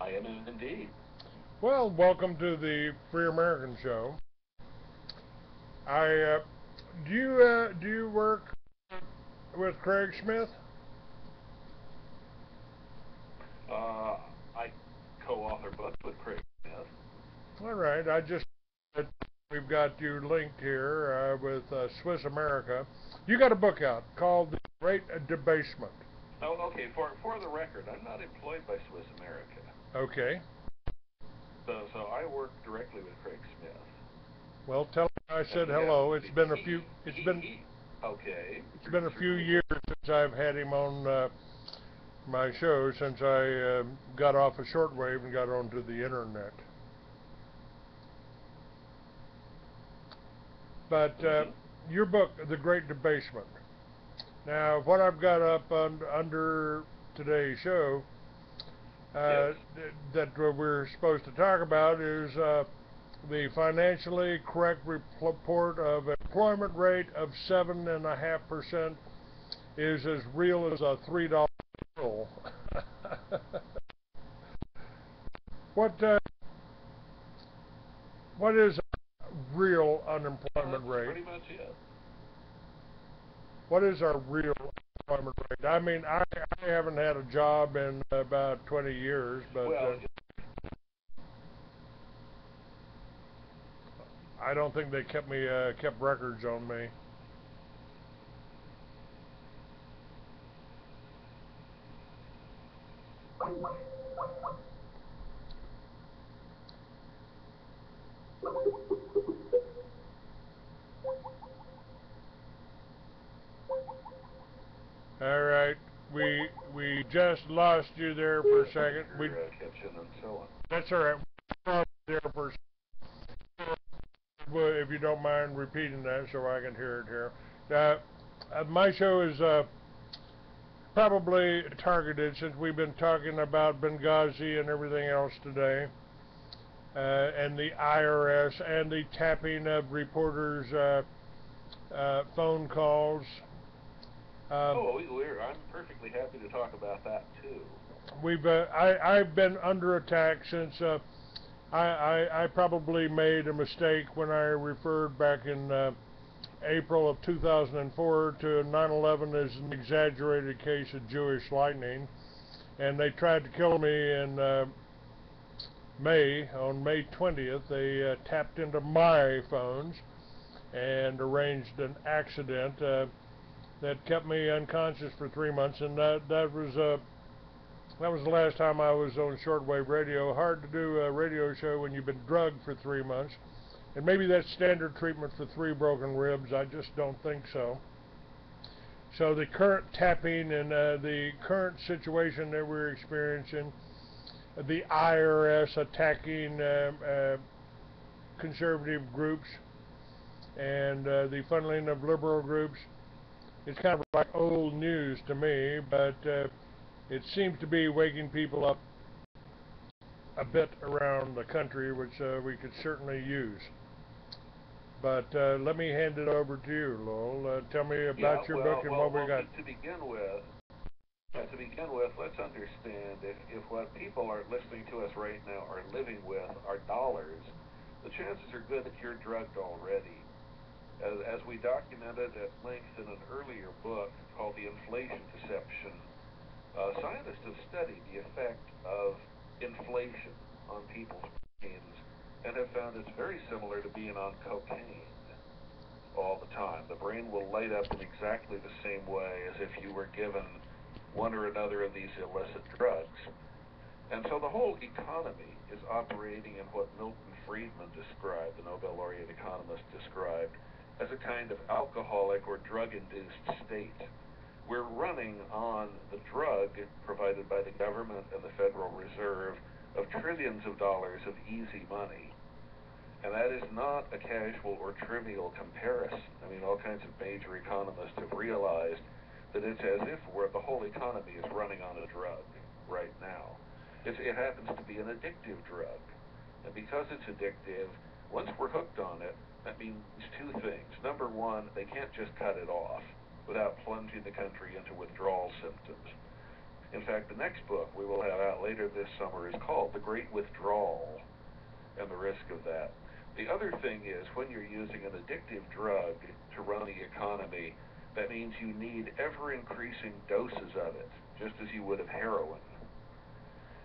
I am indeed. Well, welcome to the Free American Show. I do you work with Craig Smith? I co-author books with Craig Smith. All right. We've got you linked here with Swiss America. You got a book out called The Great Debasement. Oh, okay. For the record, I'm not employed by Swiss America. Okay. So I work directly with Craig Smith. Well, tell him I said hello. It's been a few. Okay. It's been a few years since I've had him on my show, since I got off of shortwave and got onto the internet. But your book, The Great Debasement. Now, what I've got up under today's show that we're supposed to talk about is the financially correct report of employment rate of 7.5% is as real as a $3 bill. What is real unemployment rate? Pretty much it. What is our real unemployment rate? I mean, I haven't had a job in about 20 years, but I don't think they kept records on me. All right, we just lost you there for a second. Kitchen and so on. That's all right. We lost you there for a second. If you don't mind repeating that so I can hear it here. My show is probably targeted, since we've been talking about Benghazi and everything else today, and the IRS and the tapping of reporters' phone calls. I'm perfectly happy to talk about that too. I've been under attack since I probably made a mistake when I referred back in April of 2004 to 9/11 as an exaggerated case of Jewish lightning, and they tried to kill me in on May 20th. They tapped into my phones and arranged an accident that kept me unconscious for 3 months, and that was the last time I was on shortwave radio. Hard to do a radio show when you've been drugged for 3 months, and maybe that's standard treatment for 3 broken ribs. I just don't think so. So the current tapping and the current situation that we're experiencing, the IRS attacking conservative groups and the funneling of liberal groups, it's kind of like old news to me, but it seems to be waking people up a bit around the country, which we could certainly use. But let me hand it over to you, Lowell. Tell me about your book and what we got. To begin with, let's understand if what people are listening to us right now are living with are dollars, the chances are good that you're drugged already. As we documented at length in an earlier book called The Inflation Deception, scientists have studied the effect of inflation on people's brains and have found it's very similar to being on cocaine all the time. The brain will light up in exactly the same way as if you were given one or another of these illicit drugs. And so the whole economy is operating in what Milton Friedman described, the Nobel laureate economist described, as a kind of alcoholic or drug-induced state. We're running on the drug provided by the government and the Federal Reserve of trillions of dollars of easy money. And that is not a casual or trivial comparison. I mean, all kinds of major economists have realized that it's as if the whole economy is running on a drug right now. It happens to be an addictive drug. And because it's addictive, once we're hooked on it, that means 2 things. Number one, they can't just cut it off without plunging the country into withdrawal symptoms. In fact, the next book we will have out later this summer is called The Great Withdrawal. and the risk of that. The other thing is when you're using an addictive drug to run the economy, that means you need ever-increasing doses of it, just as you would of heroin.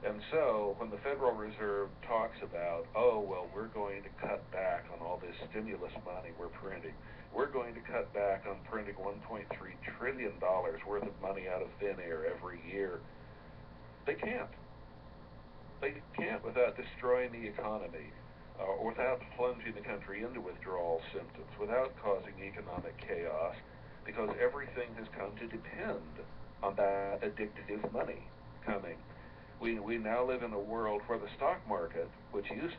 And so when the Federal Reserve talks about, oh, well, we're going to cut back on all this stimulus money we're printing, we're going to cut back on printing $1.3 trillion worth of money out of thin air every year, they can't. They can't without destroying the economy, or without plunging the country into withdrawal symptoms, without causing economic chaos, because everything has come to depend on that addictive money coming. We now live in a world where the stock market, which used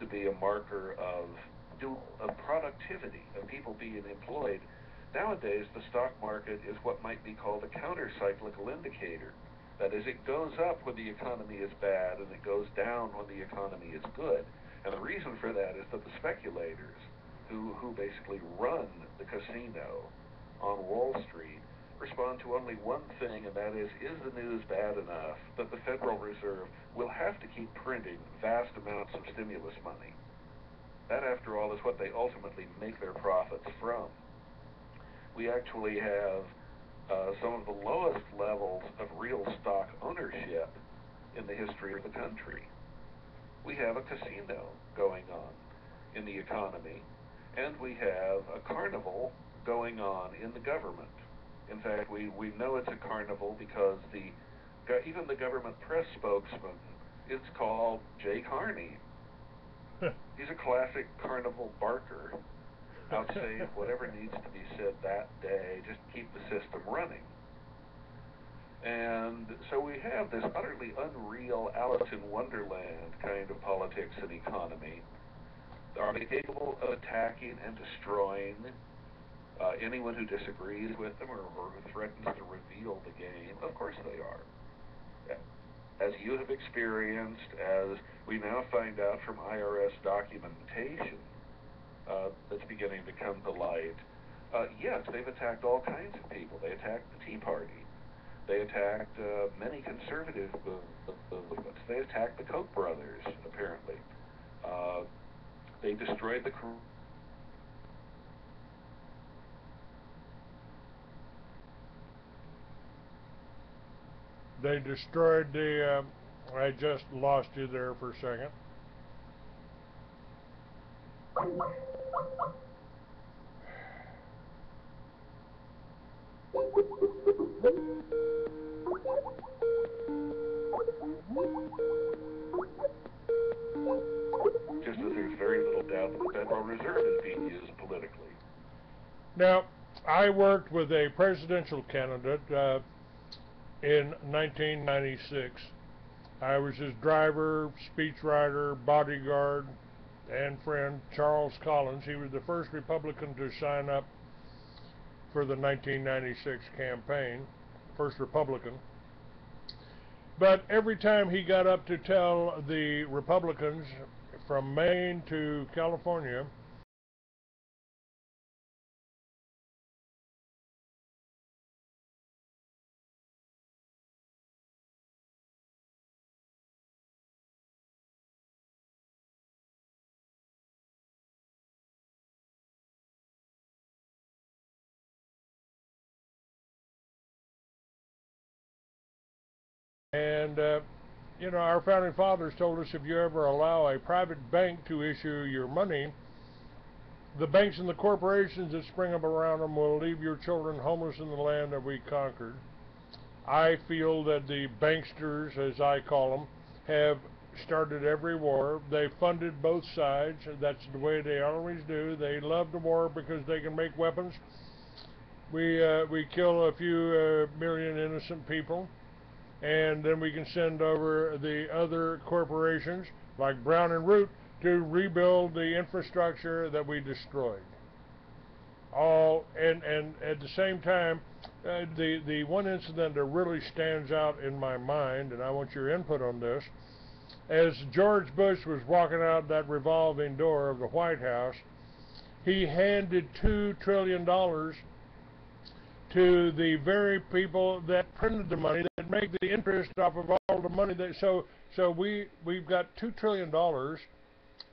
to be a marker of productivity, of people being employed, nowadays the stock market is what might be called a counter-cyclical indicator. That is, it goes up when the economy is bad and it goes down when the economy is good. And the reason for that is that the speculators who basically run the casino on Wall Street respond to only one thing, and that is the news bad enough that the Federal Reserve will have to keep printing vast amounts of stimulus money? That, after all, is what they ultimately make their profits from. We actually have some of the lowest levels of real stock ownership in the history of the country. We have a casino going on in the economy, and we have a carnival going on in the government. In fact, we know it's a carnival because even the government press spokesman is called Jay Carney. He's a classic carnival barker, out saying whatever needs to be said that day, just keep the system running. And so we have this utterly unreal Alice in Wonderland kind of politics and economy. Are they capable of attacking and destroying anyone who disagrees with them or who threatens to reveal the game? Of course they are. As you have experienced, as we now find out from IRS documentation that's beginning to come to light, yes, they've attacked all kinds of people. They attacked the Tea Party. They attacked many conservative movements. They attacked the Koch brothers, apparently. They destroyed the... They destroyed the... I just lost you there for a second. Just as there's very little doubt that the Federal Reserve is being used politically. Now, I worked with a presidential candidate in 1996. I was his driver, speechwriter, bodyguard, and friend, Charles Collins. He was the first Republican to sign up for the 1996 campaign, first Republican. But every time he got up to tell the Republicans from Maine to California and you know, our founding fathers told us if you ever allow a private bank to issue your money, the banks and the corporations that spring up around them will leave your children homeless in the land that we conquered. I feel that the banksters, as I call them, have started every war. They funded both sides. That's the way they always do. They love the war because they can make weapons. We kill a few million innocent people, and then we can send over the other corporations like Brown and Root to rebuild the infrastructure that we destroyed. All and at the same time, the one incident that really stands out in my mind, and I want your input on this, as George Bush was walking out that revolving door of the White House, he handed $2 trillion to the very people that printed the money, that make the interest off of all the money. We've got $2 trillion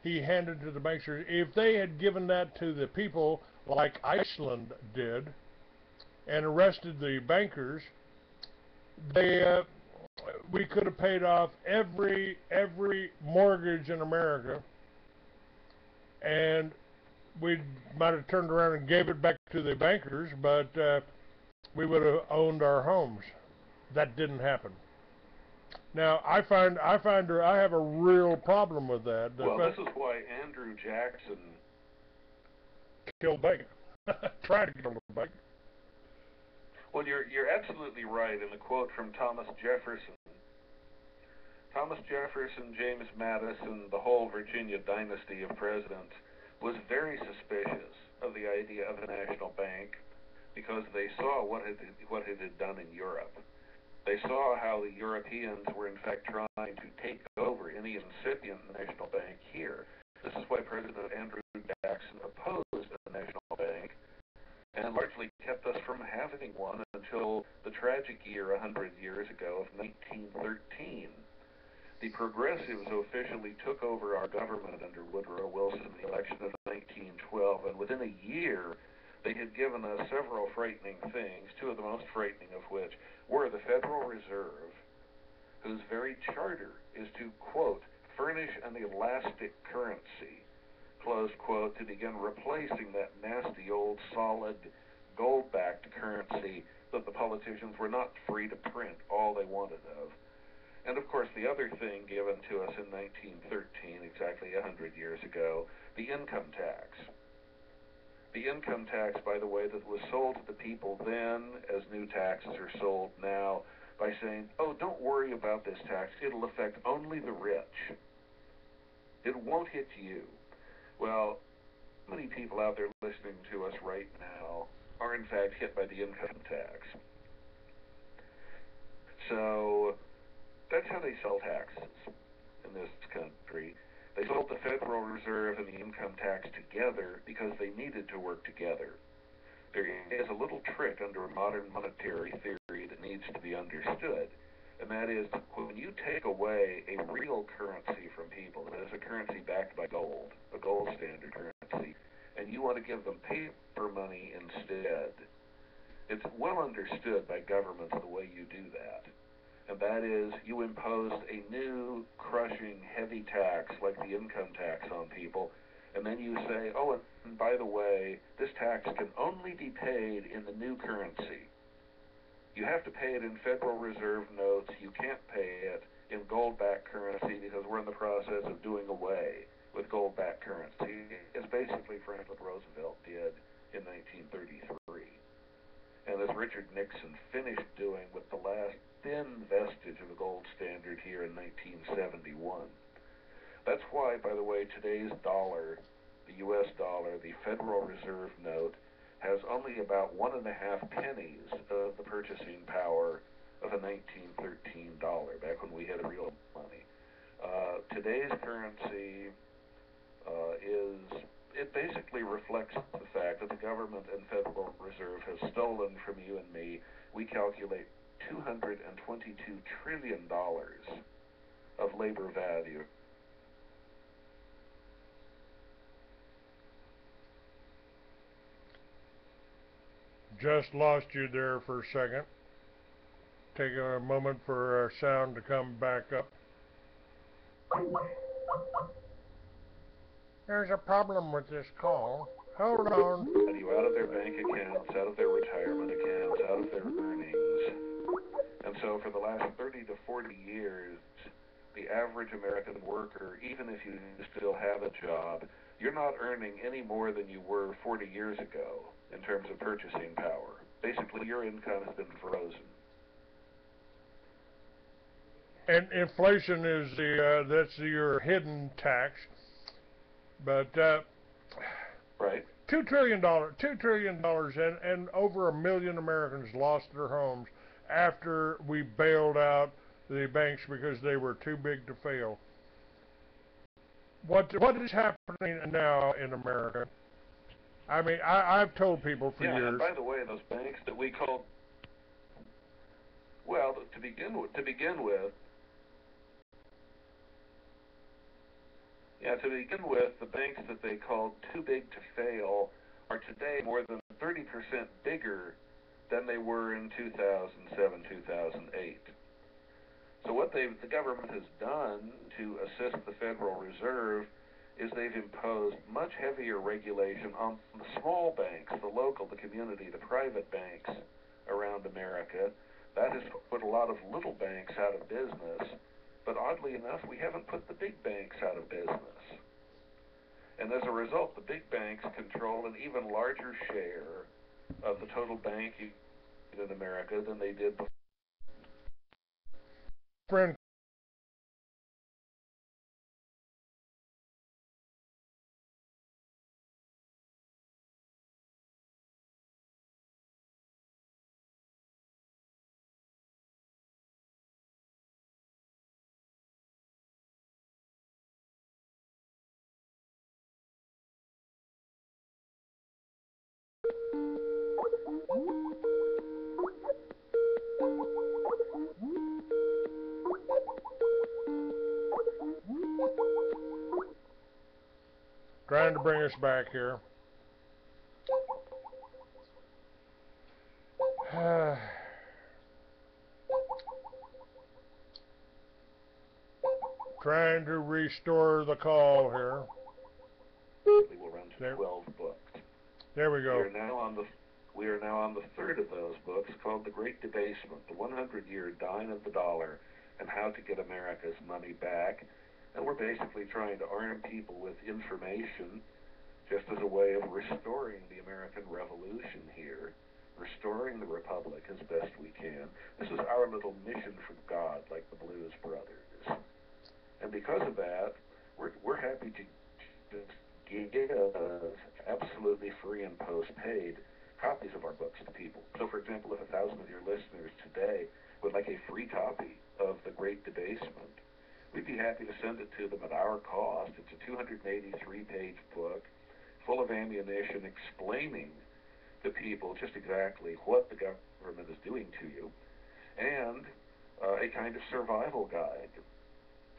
he handed to the bankers. If they had given that to the people like Iceland did and arrested the bankers, we could have paid off every mortgage in America, and we might have turned around and gave it back to the bankers, but we would have owned our homes. That didn't happen. Now I have a real problem with that. Well, this is why Andrew Jackson killed bank. Tried to kill the bank. Well, you're absolutely right in the quote from Thomas Jefferson. Thomas Jefferson, James Madison, the whole Virginia dynasty of presidents was very suspicious of the idea of a national bank because they saw what it had done in Europe. They saw how the Europeans were in fact trying to take over any incipient national bank here. This is why President Andrew Jackson opposed a national bank and largely kept us from having one until the tragic year 100 years ago of 1913. The progressives officially took over our government under Woodrow Wilson in the election of 1912, and within a year they had given us several frightening things, two of the most frightening of which were the Federal Reserve, whose very charter is to, quote, furnish an elastic currency, close quote, to begin replacing that nasty old solid gold-backed currency that the politicians were not free to print all they wanted of. And of course the other thing given to us in 1913, exactly 100 years ago, the income tax. The income tax, by the way, that was sold to the people then, as new taxes are sold now, by saying, oh, don't worry about this tax, it'll affect only the rich. It won't hit you. Well, many people out there listening to us right now are in fact hit by the income tax. So that's how they sell taxes in this country. They sold the Federal Reserve and the income tax together because they needed to work together. There is a little trick under modern monetary theory that needs to be understood, and that is when you take away a real currency from people, that is a currency backed by gold, a gold standard currency, and you want to give them paper money instead, it's well understood by governments the way you do that. And that is, you imposed a new, crushing, heavy tax like the income tax on people, and then you say, oh, and by the way, this tax can only be paid in the new currency. You have to pay it in Federal Reserve notes. You can't pay it in gold-backed currency because we're in the process of doing away with gold-backed currency, as basically Franklin Roosevelt did in 1933. And as Richard Nixon finished doing with the last thin vestige of the gold standard here in 1971. That's why, by the way, today's dollar, the U.S. dollar, the Federal Reserve note, has only about 1.5 pennies of the purchasing power of a 1913 dollar, back when we had real money. Today's currency it basically reflects the fact that the government and Federal Reserve have stolen from you and me. We calculate $222 trillion of labor value. Just lost you there for a second. Take a moment for our sound to come back up. There's a problem with this call. Hold on. You out of their bank accounts, out of their retirement accounts, out of their earnings. And so for the last 30 to 40 years, the average American worker, even if you still have a job, you're not earning any more than you were 40 years ago in terms of purchasing power. Basically, your income has been frozen. And inflation is that's your hidden tax. But right. $2 trillion, and over 1 million Americans lost their homes after we bailed out the banks because they were too big to fail. What is happening now in America? I mean, I've told people for Yeah, years. and by the way, those banks that we called, well, to begin with, the banks that they called too big to fail are today more than 30% bigger than they were in 2007, 2008. So what the government has done to assist the Federal Reserve is they've imposed much heavier regulation on the small banks, the local, the community, the private banks around America. That has put a lot of little banks out of business, but oddly enough, we haven't put the big banks out of business. And as a result, the big banks control an even larger share of the total banking in America than they did before. Friend, trying to bring us back here. Trying to restore the call here. We will run to 12 books. There we go. We are now on the third of those books, called The Great Debasement, the 100-year dying of the dollar and how to get America's money back. And we're basically trying to arm people with information just as a way of restoring the American Revolution here, restoring the Republic as best we can. This is our little mission from God, like the Blues Brothers. And because of that, we're happy to give absolutely free and postpaid copies of our books to people. So, for example, if 1,000 of your listeners today would like a free copy of The Great Debasement, we'd be happy to send it to them at our cost. It's a 283-page book full of ammunition explaining to people just exactly what the government is doing to you, and a kind of survival guide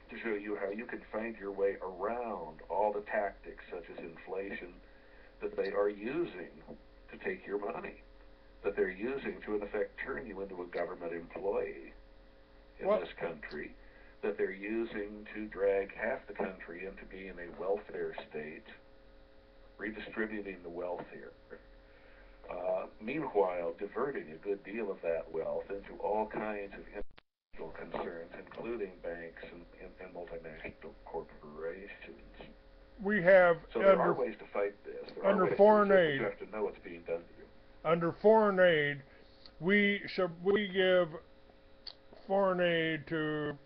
to show you how you can find your way around all the tactics, such as inflation, that they are using to take your money, that they're using to, in effect, turn you into a government employee in this country, that they're using to drag half the country into being a welfare state, redistributing the wealth here. Meanwhile, diverting a good deal of that wealth into all kinds of international concerns, including banks and multinational corporations. We have so there are ways to fight this. There under are ways foreign to aid. You have to know what's being done to you. Under foreign aid, we give foreign aid to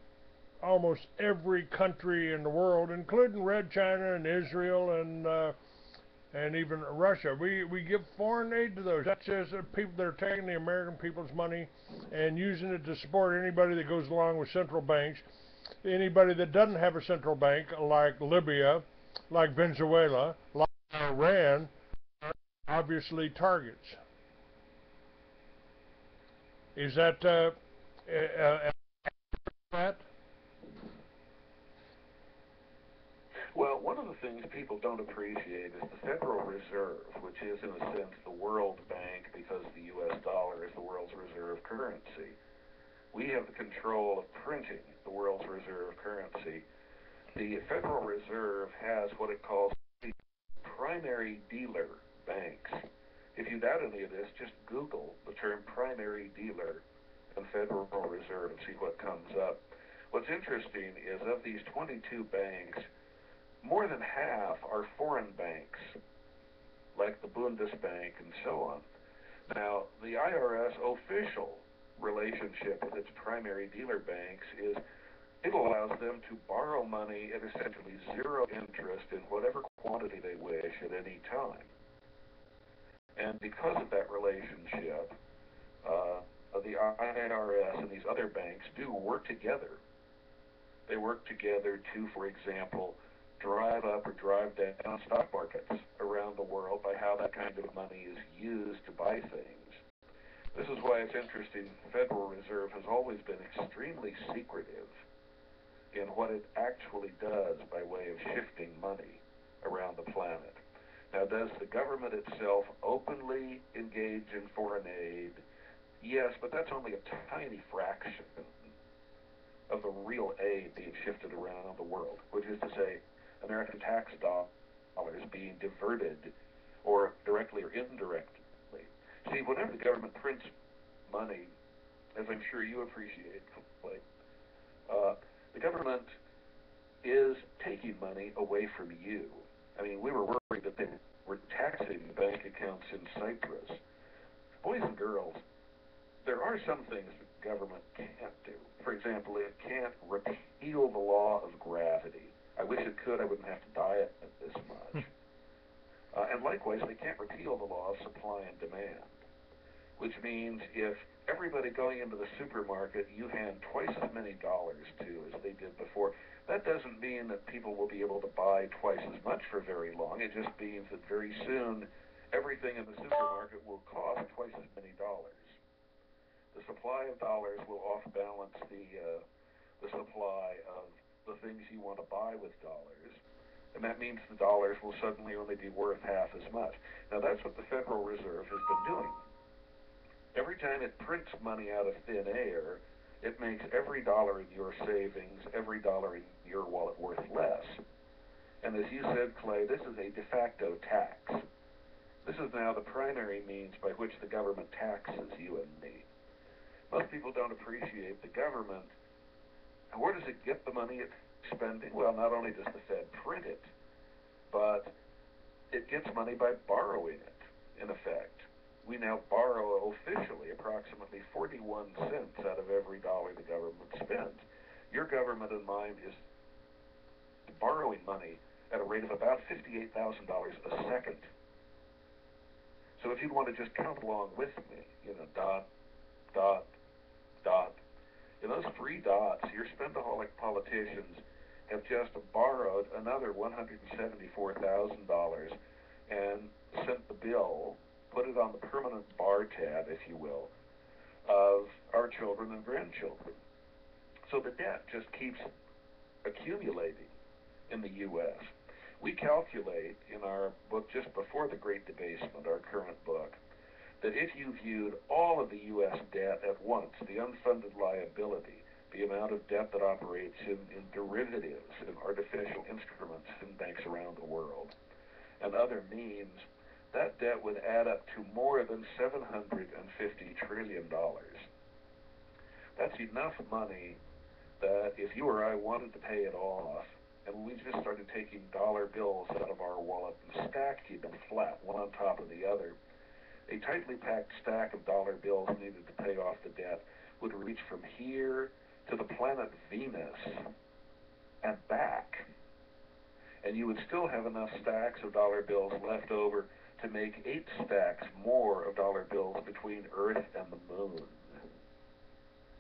almost every country in the world, including Red China and Israel and even Russia. We give foreign aid to those. That's just people that are taking the American people's money and using it to support anybody that goes along with central banks. Anybody that doesn't have a central bank, like Libya, like Venezuela, like Iran, are obviously targets. Is that that? Well, one of the things people don't appreciate is the Federal Reserve, which is, in a sense, the world bank because the U.S. dollar is the world's reserve currency. We have the control of printing the world's reserve currency. The Federal Reserve has what it calls primary dealer banks. If you doubt any of this, just Google the term primary dealer and Federal Reserve and see what comes up. What's interesting is of these 22 banks, more than half are foreign banks, like the Bundesbank and so on. Now, the IRS official relationship with its primary dealer banks is it allows them to borrow money at essentially zero interest in whatever quantity they wish at any time. And because of that relationship, the IRS and these other banks do work together. They work together to, for example, drive up or drive down stock markets around the world by how that kind of money is used to buy things. This is why it's interesting. The Federal Reserve has always been extremely secretive in what it actually does by way of shifting money around the planet. Now, does the government itself openly engage in foreign aid? Yes, but that's only a tiny fraction of the real aid being shifted around the world, which is to say, American tax dollars being diverted, or directly or indirectly. See, whenever the government prints money, as I'm sure you appreciate, Clay, the government is taking money away from you. I mean, we were worried that they were taxing bank accounts in Cyprus. Boys and girls, there are some things the government can't do. For example, it can't repeal the law of gravity. I wish it could. I wouldn't have to diet this much. And likewise, they can't repeal the law of supply and demand, which means if everybody going into the supermarket you hand twice as many dollars to as they did before, that doesn't mean that people will be able to buy twice as much for very long. It just means that very soon everything in the supermarket will cost twice as many dollars. The supply of dollars will off-balance the supply of the things you want to buy with dollars, and that means the dollars will suddenly only be worth half as much. Now, that's what the Federal Reserve has been doing. Every time it prints money out of thin air, it makes every dollar in your savings, every dollar in your wallet worth less. And as you said, Clay, this is a de facto tax. This is now the primary means by which the government taxes you and me. Most people don't appreciate the government. And where does it get the money it's spending? Well, not only does the Fed print it, but it gets money by borrowing it, in effect. We now borrow officially approximately 41 cents out of every dollar the government spends. Your government and mine is borrowing money at a rate of about $58,000 a second. So if you'd want to just count along with me, dot, dot, dot, in those three dots, your spendaholic politicians have just borrowed another $174,000 and sent the bill, put it on the permanent bar tab, if you will, of our children and grandchildren. So the debt just keeps accumulating in the U.S. We calculate in our book just before the Great Debasement, our current book, that if you viewed all of the U.S. debt at once, the unfunded liability, the amount of debt that operates in derivatives, in artificial instruments in banks around the world, and other means, that debt would add up to more than $750 trillion. That's enough money that if you or I wanted to pay it off, and we just started taking dollar bills out of our wallet and stacking them flat, one on top of the other, a tightly packed stack of dollar bills needed to pay off the debt would reach from here to the planet Venus and back. And you would still have enough stacks of dollar bills left over to make 8 stacks more of dollar bills between Earth and the moon.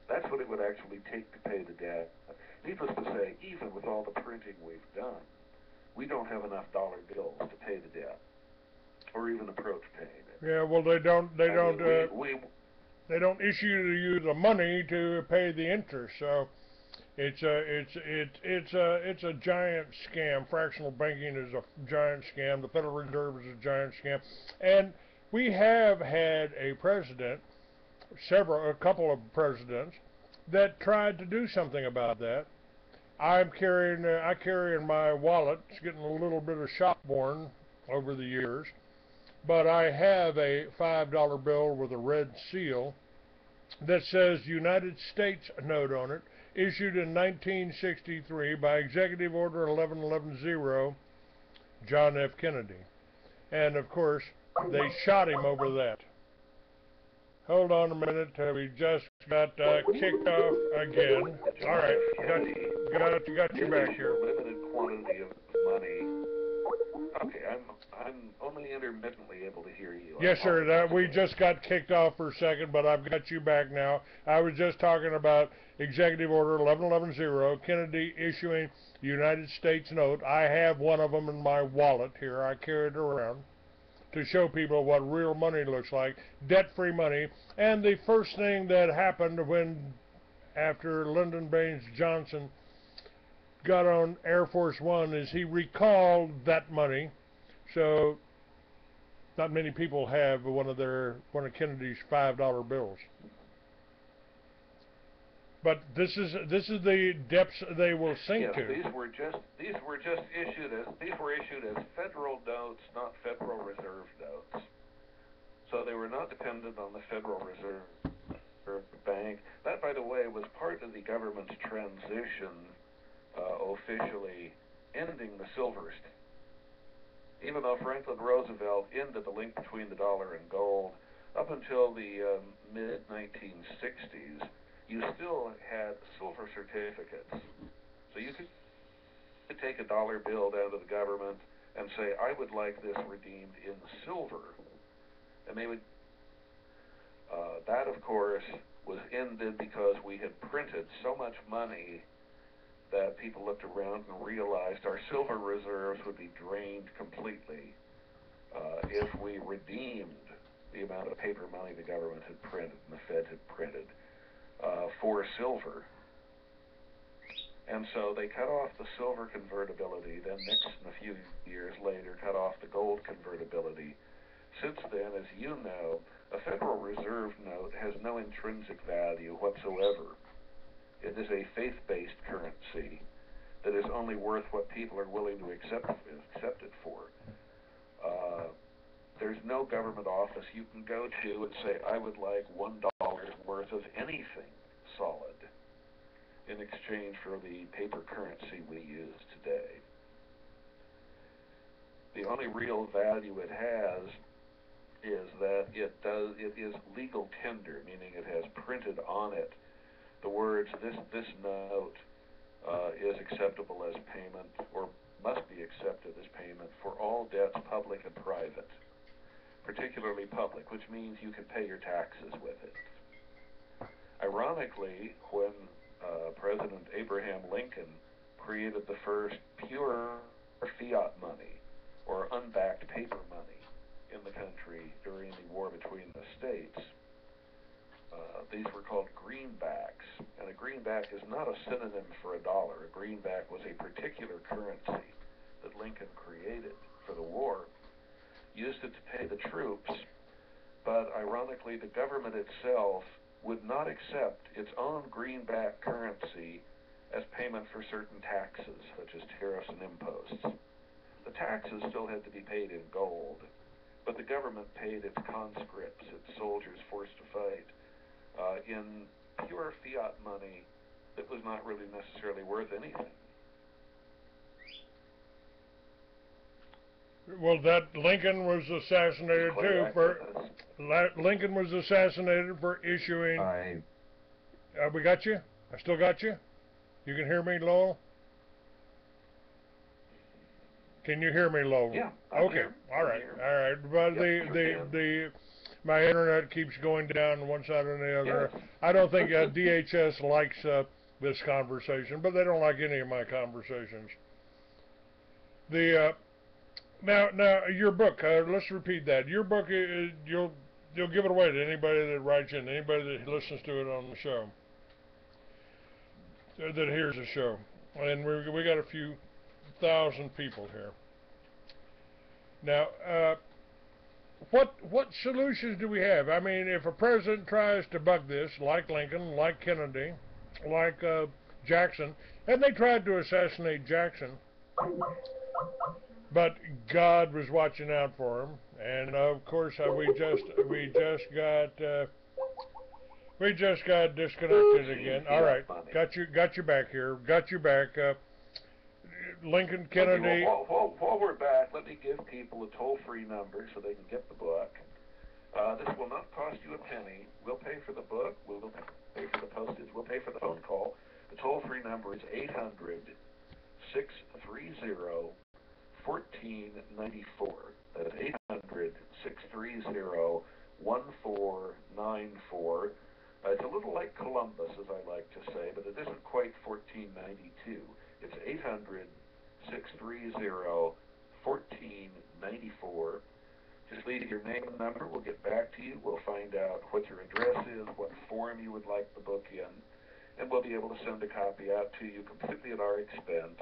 That's what it would actually take to pay the debt. Needless to say, even with all the printing we've done, we don't have enough dollar bills to pay the debt, or even approach paying it. Yeah, well, they don't issue you the money to pay the interest, so it's a giant scam. Fractional banking is a giant scam. The Federal Reserve is a giant scam, and we have had a couple of presidents that tried to do something about that. I carry in my wallet, it's getting a little bit of shop worn over the years, but I have a $5 bill with a red seal that says United States note on it, issued in 1963 by Executive Order 11110, John F. Kennedy. And of course, they shot him over that. Hold on a minute, we just got kicked off again. All right, got you back here. Limited quantity of money. Okay, I'm only intermittently able to hear you. Yes, sir. We just got kicked off for a second, but I've got you back now. I was just talking about Executive Order 11110, Kennedy issuing United States note. I have one of them in my wallet here. I carry it around to show people what real money looks like, debt-free money. And the first thing that happened after Lyndon Baines Johnson got on Air Force One is he recalled that money. So not many people have one of Kennedy's $5 bills. But this is the depths they will sink to. These were issued as federal notes, not Federal Reserve notes. So they were not dependent on the Federal Reserve Bank. That, by the way, was part of the government's transition, officially ending the silver standard. Even though Franklin Roosevelt ended the link between the dollar and gold, up until the mid-1960s, you still had silver certificates. So you could take a dollar bill down to the government and say, I would like this redeemed in silver. And they would, that of course was ended because we had printed so much money that people looked around and realized our silver reserves would be drained completely if we redeemed the amount of paper money the government had printed and the Fed had printed for silver. And so they cut off the silver convertibility. Then Nixon, a few years later, cut off the gold convertibility. Since then, as you know, a Federal Reserve note has no intrinsic value whatsoever. It is a faith-based currency that is only worth what people are willing to accept it for. There's no government office you can go to and say, I would like $1 worth of anything solid in exchange for the paper currency we use today. The only real value it has is that it is legal tender, meaning it has printed on it the words, this note is acceptable as payment, or must be accepted as payment for all debts, public and private, particularly public, which means you can pay your taxes with it. Ironically, when President Abraham Lincoln created the first pure fiat money, or unbacked paper money, in the country during the war between the states, these were called greenbacks, and a greenback is not a synonym for a dollar. A greenback was a particular currency that Lincoln created for the war, used it to pay the troops, but ironically the government itself would not accept its own greenback currency as payment for certain taxes, such as tariffs and imposts. The taxes still had to be paid in gold, but the government paid its conscripts, its soldiers forced to fight, in pure fiat money that was not really necessarily worth anything. Well, that Lincoln was assassinated too Lincoln was assassinated for issuing. We got you? I still got you? You can hear me, Lowell? Can you hear me, Lowell? Yeah. Okay. All right. But my internet keeps going down one side or the other. Yes. I don't think DHS likes this conversation, but they don't like any of my conversations. Now your book. Let's repeat that. Your book. You'll give it away to anybody that writes in, anybody that listens to it on the show, that hears the show, and we got a few thousand people here. Now, what solutions do we have? I mean, if a president tries to bug this, like Lincoln, like Kennedy, like Jackson, and they tried to assassinate Jackson, but God was watching out for him, and of course we just got disconnected again. All right, got you back here. Got you back. Lincoln, Kennedy. Okay, well, while we're back, let me give people a toll-free number so they can get the book. This will not cost you a penny. We'll pay for the book. We'll pay for the postage. We'll pay for the phone call. The toll-free number is 800-630-4637. 1494. That's 800-630-1494. It's a little like Columbus, as I like to say, but it isn't quite 1492. It's 800-630-1494. Just leave your name and number. We'll get back to you. We'll find out what your address is, what form you would like the book in, and we'll be able to send a copy out to you completely at our expense.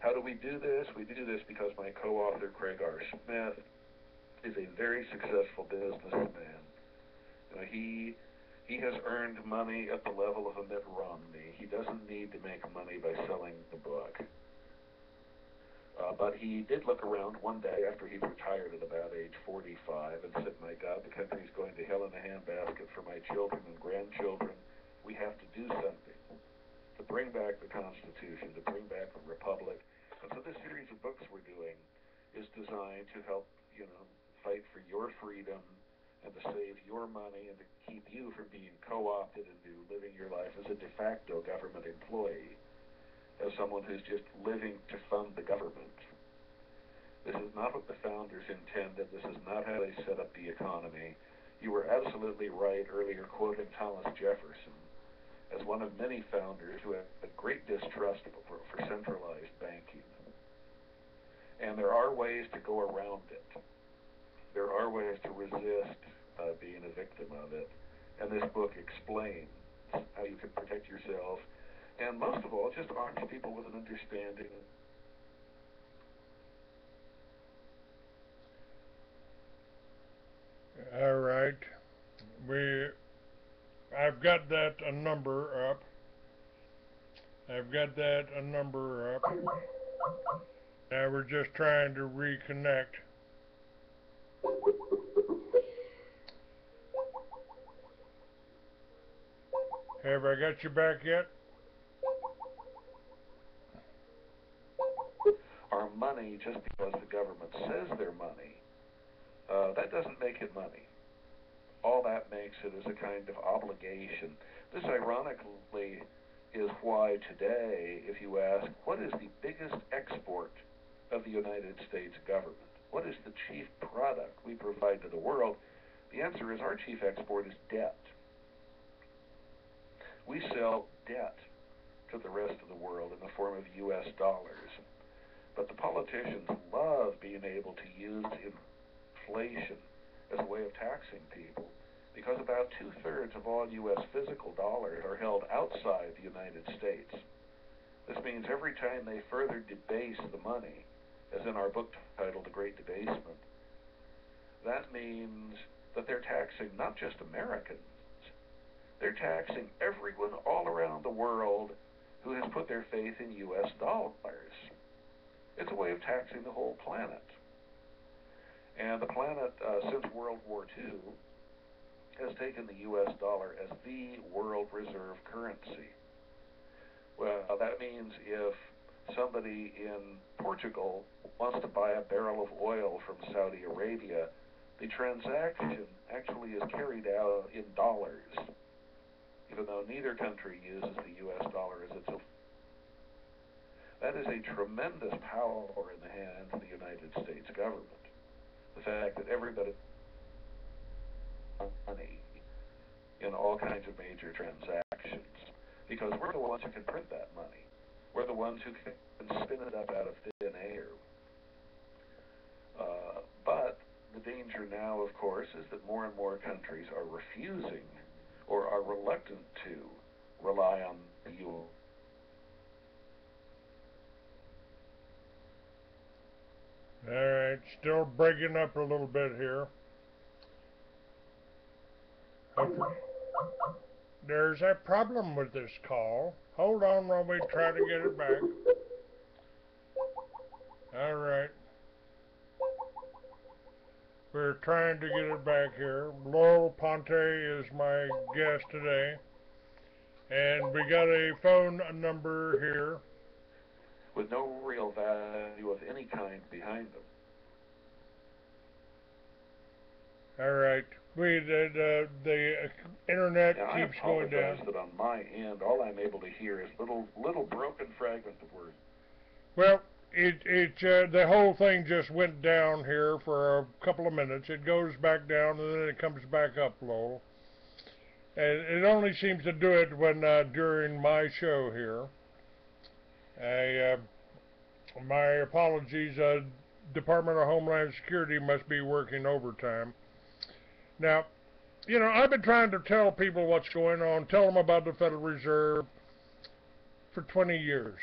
How do we do this? We do this because my co-author, Craig R. Smith, is a very successful businessman. He has earned money at the level of a Mitt Romney. He doesn't need to make money by selling the book. But he did look around one day after he retired at about age 45 and said, my God, the country's going to hell in a handbasket for my children and grandchildren. We have to do something to bring back the Constitution, to bring back the Republic. And so this series of books we're doing is designed to help, fight for your freedom and to save your money and to keep you from being co-opted into living your life as a de facto government employee, as someone who's just living to fund the government. This is not what the founders intended. This is not how they set up the economy. You were absolutely right earlier quoting Thomas Jefferson as one of many founders who had a great distrust for centralized banking. And there are ways to go around it. There are ways to resist being a victim of it. And this book explains how you can protect yourself, and most of all, just arms people with an understanding. All right. I've got that a number up. Now we're just trying to reconnect. Have I got you back yet? Our money, just because the government says they're money, that doesn't make it money. All that makes it is a kind of obligation. This, ironically, is why today, if you ask, what is the biggest export of the United States government? What is the chief product we provide to the world? The answer is our chief export is debt. We sell debt to the rest of the world in the form of U.S. dollars. But the politicians love being able to use inflation as a way of taxing people, because about 2/3 of all U.S. physical dollars are held outside the United States. This means every time they further debase the money, as in our book titled The Great Debasement, that means that they're taxing not just Americans, they're taxing everyone all around the world who has put their faith in U.S. dollars. It's a way of taxing the whole planet. And the planet, since World War II, has taken the U.S. dollar as the world reserve currency. Well, that means if somebody in Portugal wants to buy a barrel of oil from Saudi Arabia, the transaction actually is carried out in dollars, even though neither country uses the U.S. dollar as its. That is a tremendous power in the hands of the United States government. The fact that everybody has money in all kinds of major transactions, because we're the ones who can print that money. We're the ones who can spin it up out of thin air. But the danger now, of course, is that more and more countries are refusing or are reluctant to rely on the U.S. All right, still breaking up a little bit here. There's a problem with this call. Hold on while we try to get it back. All right. We're trying to get it back here. Lowell Ponte is my guest today. And we got a phone number here. With no real value of any kind behind them. All right. The internet keeps going down. I apologize that on my end, all I'm able to hear is little broken fragments of words. Well, the whole thing just went down here for a couple of minutes. It goes back down and then it comes back up, Lowell. And it only seems to do it when during my show here. My apologies. Department of Homeland Security must be working overtime. Now, I've been trying to tell people what's going on, tell them about the Federal Reserve for 20 years.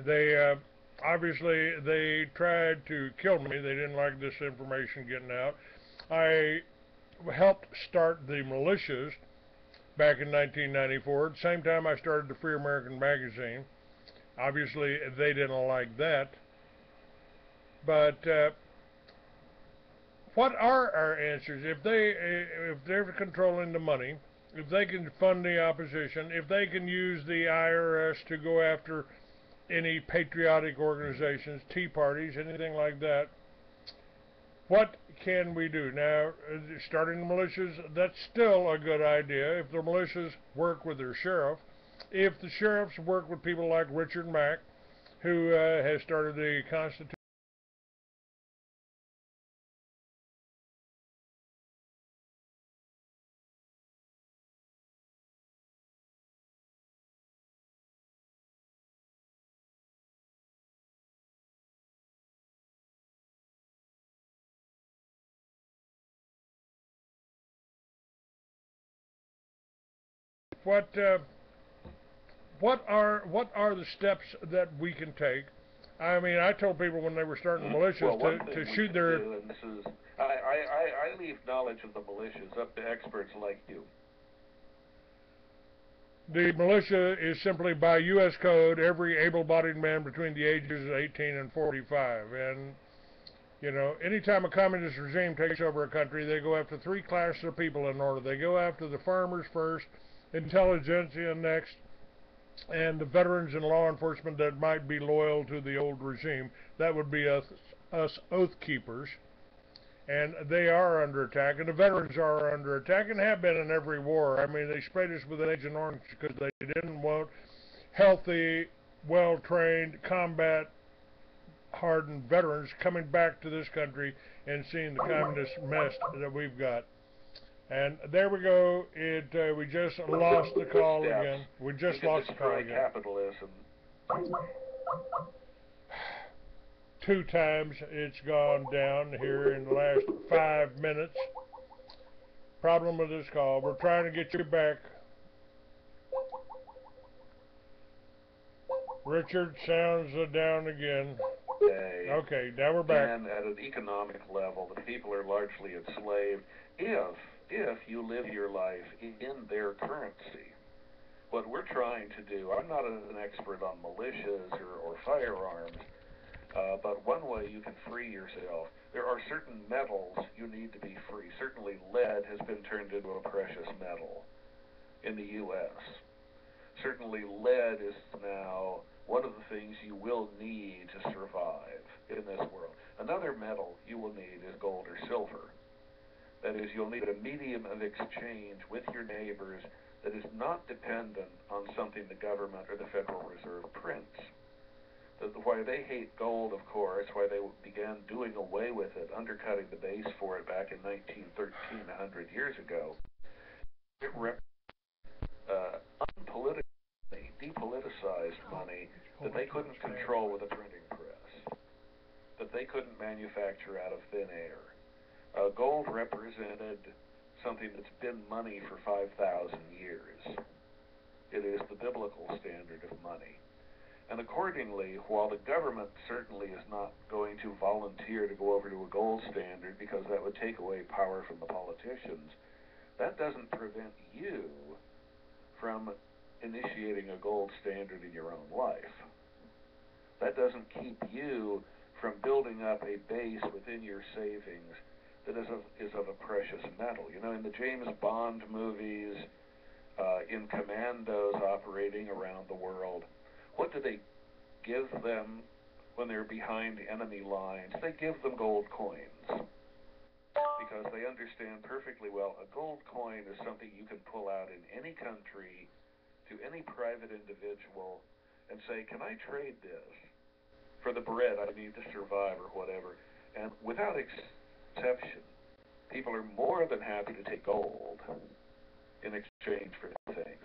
They obviously they tried to kill me. They didn't like this information getting out. I helped start the militias back in 1994. At the same time, I started the Free American magazine. Obviously, they didn't like that. But what are our answers? If they're controlling the money, if they can fund the opposition, if they can use the IRS to go after any patriotic organizations, tea parties, anything like that, what can we do? Now, starting the militias, that's still a good idea if the militias work with their sheriff. If the sheriffs work with people like Richard Mack, who has started the Constitution. What are the steps that we can take? I mean, I told people when they were starting militias to shoot their. Do, and this is, I leave knowledge of the militias up to experts like you. The militia is simply by U.S. code every able-bodied man between the ages of 18 and 45. And, anytime a communist regime takes over a country, they go after three classes of people in order. They go after the farmers first, intelligentsia next, and the veterans and law enforcement that might be loyal to the old regime. That would be us oath keepers. And they are under attack, and the veterans are under attack and have been in every war. I mean, they sprayed us with Agent Orange because they didn't want healthy, well-trained, combat-hardened veterans coming back to this country and seeing the communist mess that we've got. And there we go. We just lost the call again. We just lost the call again. Capitalism. 2 times it's gone down here in the last 5 minutes. Problem with this call. We're trying to get you back. Richard, sounds down again. Okay, now we're back. And at an economic level, the people are largely enslaved if you live your life in their currency. What we're trying to do, I'm not an expert on militias or firearms, but one way you can free yourself, there are certain metals you need to be free. Certainly lead has been turned into a precious metal in the U.S. Certainly lead is now one of the things you will need to survive in this world. Another metal you will need is gold or silver. That is, you'll need a medium of exchange with your neighbors that is not dependent on something the government or the Federal Reserve prints. Why they hate gold, of course, why they began doing away with it, undercutting the base for it back in 1913, 100 years ago, it unpolitically, depoliticized money that they couldn't control with a printing press, that they couldn't manufacture out of thin air. Gold represented something that's been money for 5,000 years. It is the biblical standard of money. And accordingly, while the government certainly is not going to volunteer to go over to a gold standard because that would take away power from the politicians, that doesn't prevent you from initiating a gold standard in your own life. That doesn't keep you from building up a base within your savings that is of a precious metal. You know, in the James Bond movies, in commandos operating around the world, what do they give them when they're behind enemy lines? They give them gold coins. Because they understand perfectly well a gold coin is something you can pull out in any country to any private individual and say, can I trade this For the bread I need to survive or whatever. And without exception, people are more than happy to take gold in exchange for things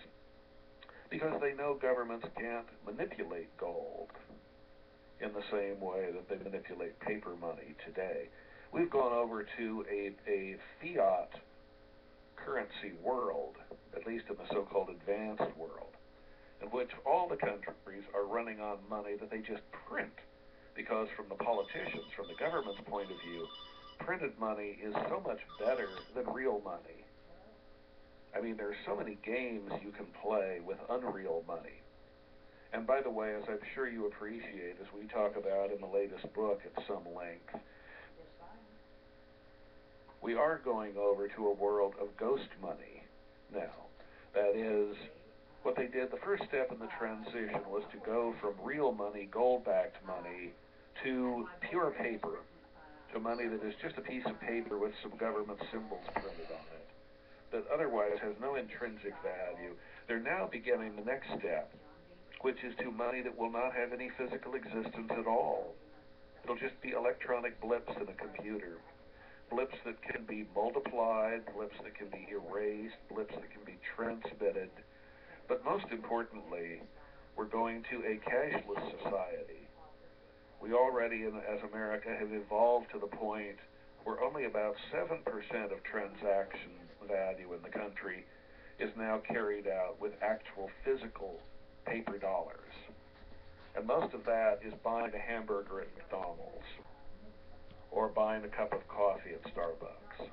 because they know governments can't manipulate gold in the same way that they manipulate paper money today. We've gone over to a fiat currency world, at least in the so-called advanced world, in which all the countries are running on money that they just print. Because from the politicians, from the government's point of view, printed money is so much better than real money. I mean, there are so many games you can play with unreal money. And by the way, as I'm sure you appreciate, as we talk about in the latest book at some length, we are going over to a world of ghost money now. That is, what they did, the first step in the transition was to go from real money, gold-backed money, to pure paper, to money that is just a piece of paper with some government symbols printed on it, that otherwise has no intrinsic value. They're now beginning the next step, which is to money that will not have any physical existence at all. It'll just be electronic blips in a computer. Blips that can be multiplied, blips that can be erased, blips that can be transmitted. But most importantly, we're going to a cashless society. We already, as America, have evolved to the point where only about 7% of transaction value in the country is now carried out with actual physical paper dollars. And most of that is buying a hamburger at McDonald's or buying a cup of coffee at Starbucks.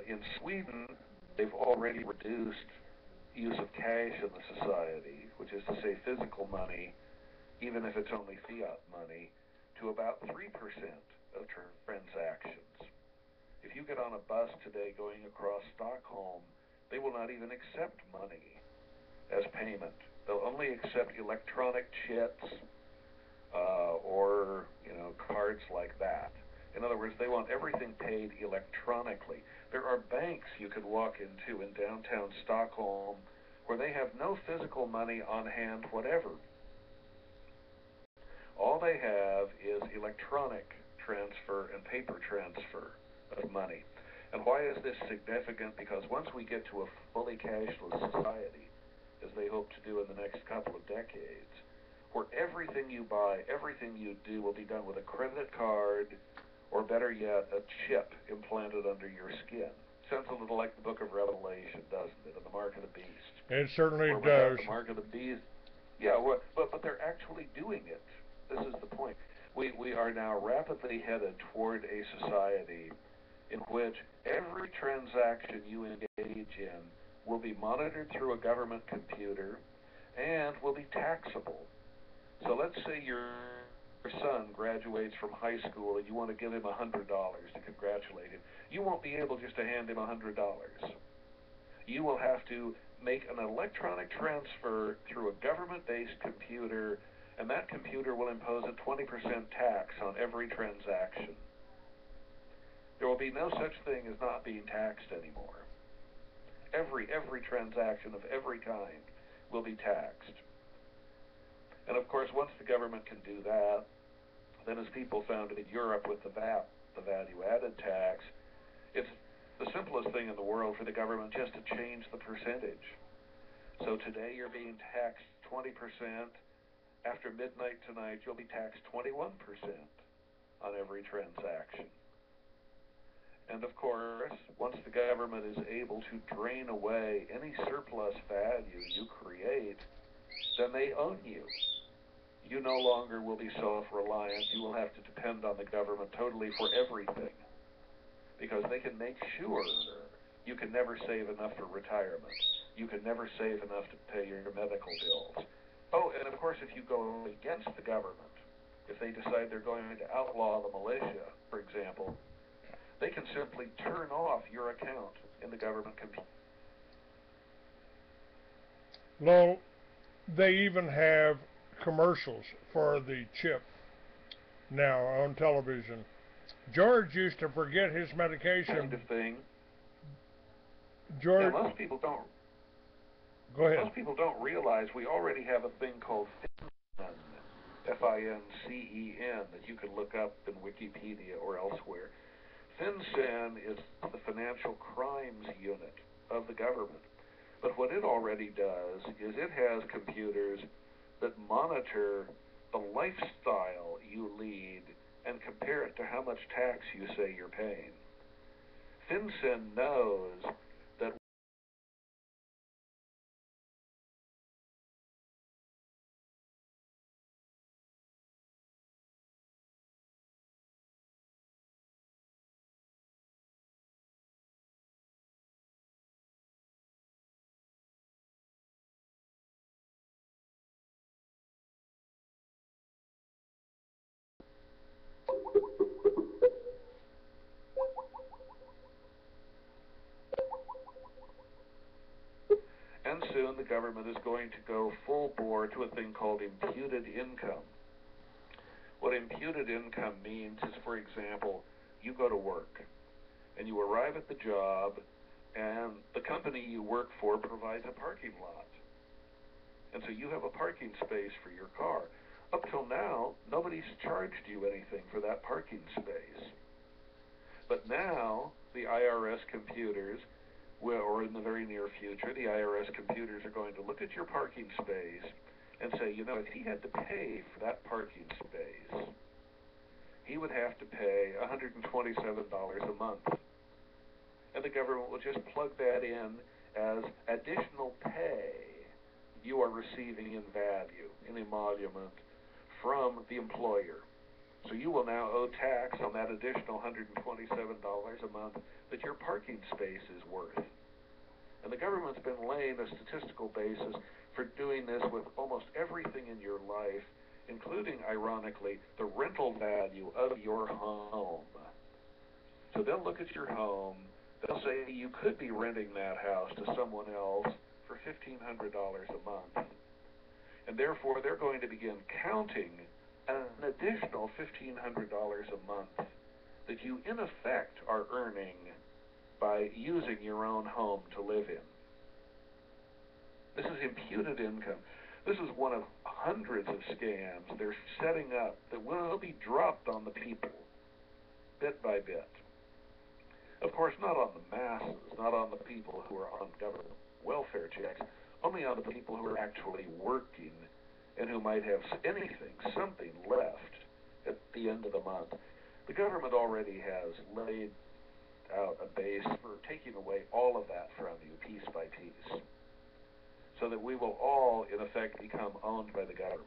In Sweden, they've already reduced use of cash in the society, which is to say physical money, even if it's only fiat money, to about 3% of transactions. If you get on a bus today going across Stockholm, they will not even accept money as payment. They'll only accept electronic chips or cards like that. In other words, they want everything paid electronically. There are banks you could walk into in downtown Stockholm where they have no physical money on hand whatever. All they have is electronic transfer and paper transfer of money. And why is this significant? Because once we get to a fully cashless society, as they hope to do in the next couple of decades, where everything you buy, everything you do will be done with a credit card, or better yet, a chip implanted under your skin. Sounds a little like the Book of Revelation, doesn't it? And the Mark of the Beast. It certainly does. The Mark of the Beast. Yeah, well, but they're actually doing it. This is the point. We are now rapidly headed toward a society in which every transaction you engage in will be monitored through a government computer and will be taxable. So let's say your son graduates from high school and you want to give him $100 to congratulate him. You won't be able just to hand him $100. You will have to make an electronic transfer through a government-based computer, and that computer will impose a 20% tax on every transaction. There will be no such thing as not being taxed anymore. Every transaction of every kind will be taxed. And of course, once the government can do that, then as people found in Europe with the VAT, the value-added tax, it's the simplest thing in the world for the government just to change the percentage. So today you're being taxed 20%. After midnight tonight, you'll be taxed 21% on every transaction. And of course, once the government is able to drain away any surplus value you create, then they own you. You no longer will be self-reliant. You will have to depend on the government totally for everything, because they can make sure you can never save enough for retirement. You can never save enough to pay your medical bills. Oh, and of course, if you go against the government, if they decide they're going to outlaw the militia, for example, they can simply turn off your account in the government computer. Well, they even have commercials for the chip now on television. George used to forget his medication. Kind of thing. George, yeah, most people don't. Go ahead. Most people don't realize we already have a thing called FinCEN FINCEN, that you can look up in Wikipedia or elsewhere. FinCEN is the Financial Crimes Unit of the government. But what it already does is it has computers that monitor the lifestyle you lead and compare it to how much tax you say you're paying. FinCEN knows that and soon the government is going to go full bore to a thing called imputed income. What imputed income means is, for example, you go to work and you arrive at the job and the company you work for provides a parking lot. And so you have a parking space for your car. Up till now, nobody's charged you anything for that parking space. But now, the IRS computers, or in the very near future, the IRS computers are going to look at your parking space and say, you know, if he had to pay for that parking space, he would have to pay $127 a month. And the government will just plug that in as additional pay you are receiving in value, in emolument, from the employer. So you will now owe tax on that additional $127 a month that your parking space is worth. And the government's been laying a statistical basis for doing this with almost everything in your life, including, ironically, the rental value of your home. So they'll look at your home, they'll say you could be renting that house to someone else for $1,500 a month. And therefore, they're going to begin counting an additional $1,500 a month that you, in effect, are earning by using your own home to live in. This is imputed income. This is one of hundreds of scams they're setting up that will be dropped on the people, bit by bit. Of course, not on the masses, not on the people who are on government welfare checks, only on the people who are actually working and who might have anything, something left at the end of the month. The government already has laid out a base for taking away all of that from you piece by piece, so that we will all, in effect, become owned by the government.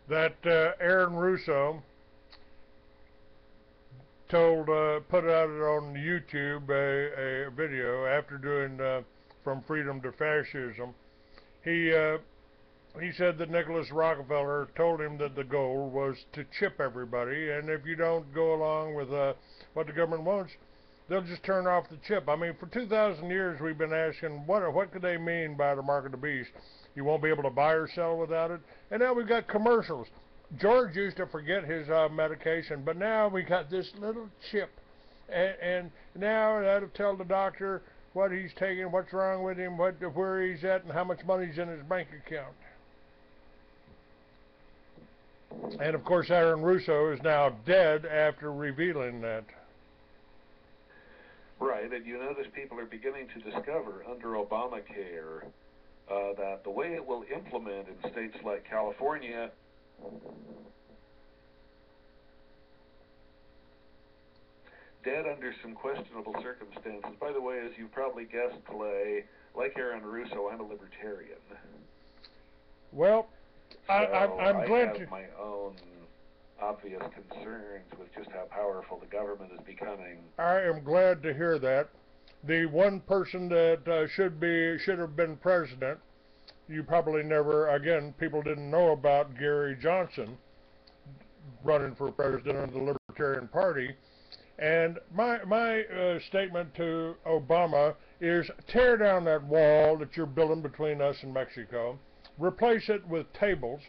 That Aaron Russo put out on YouTube a video after doing From Freedom to Fascism. He said that Nicholas Rockefeller told him that the goal was to chip everybody, and if you don't go along with what the government wants, they'll just turn off the chip. I mean, for 2,000 years we've been asking, what could they mean by the mark of the beast? You won't be able to buy or sell without it. And now we've got commercials. George used to forget his medication, but now we got this little chip. And now that'll tell the doctor what he's taking, what's wrong with him, where he's at, and how much money's in his bank account. And of course, Aaron Russo is now dead after revealing that. Right, and you notice people are beginning to discover under Obamacare that the way it will implement in states like California dead under some questionable circumstances. By the way, as you've probably guessed, Clay, like Aaron Russo, I'm a libertarian. Well, so I'm glad I have my own obvious concerns with just how powerful the government is becoming. I am glad to hear that. The one person that should have been president, you probably never, again, people didn't know about Gary Johnson running for president of the Libertarian Party. And my statement to Obama is tear down that wall that you're building between us and Mexico, replace it with tables,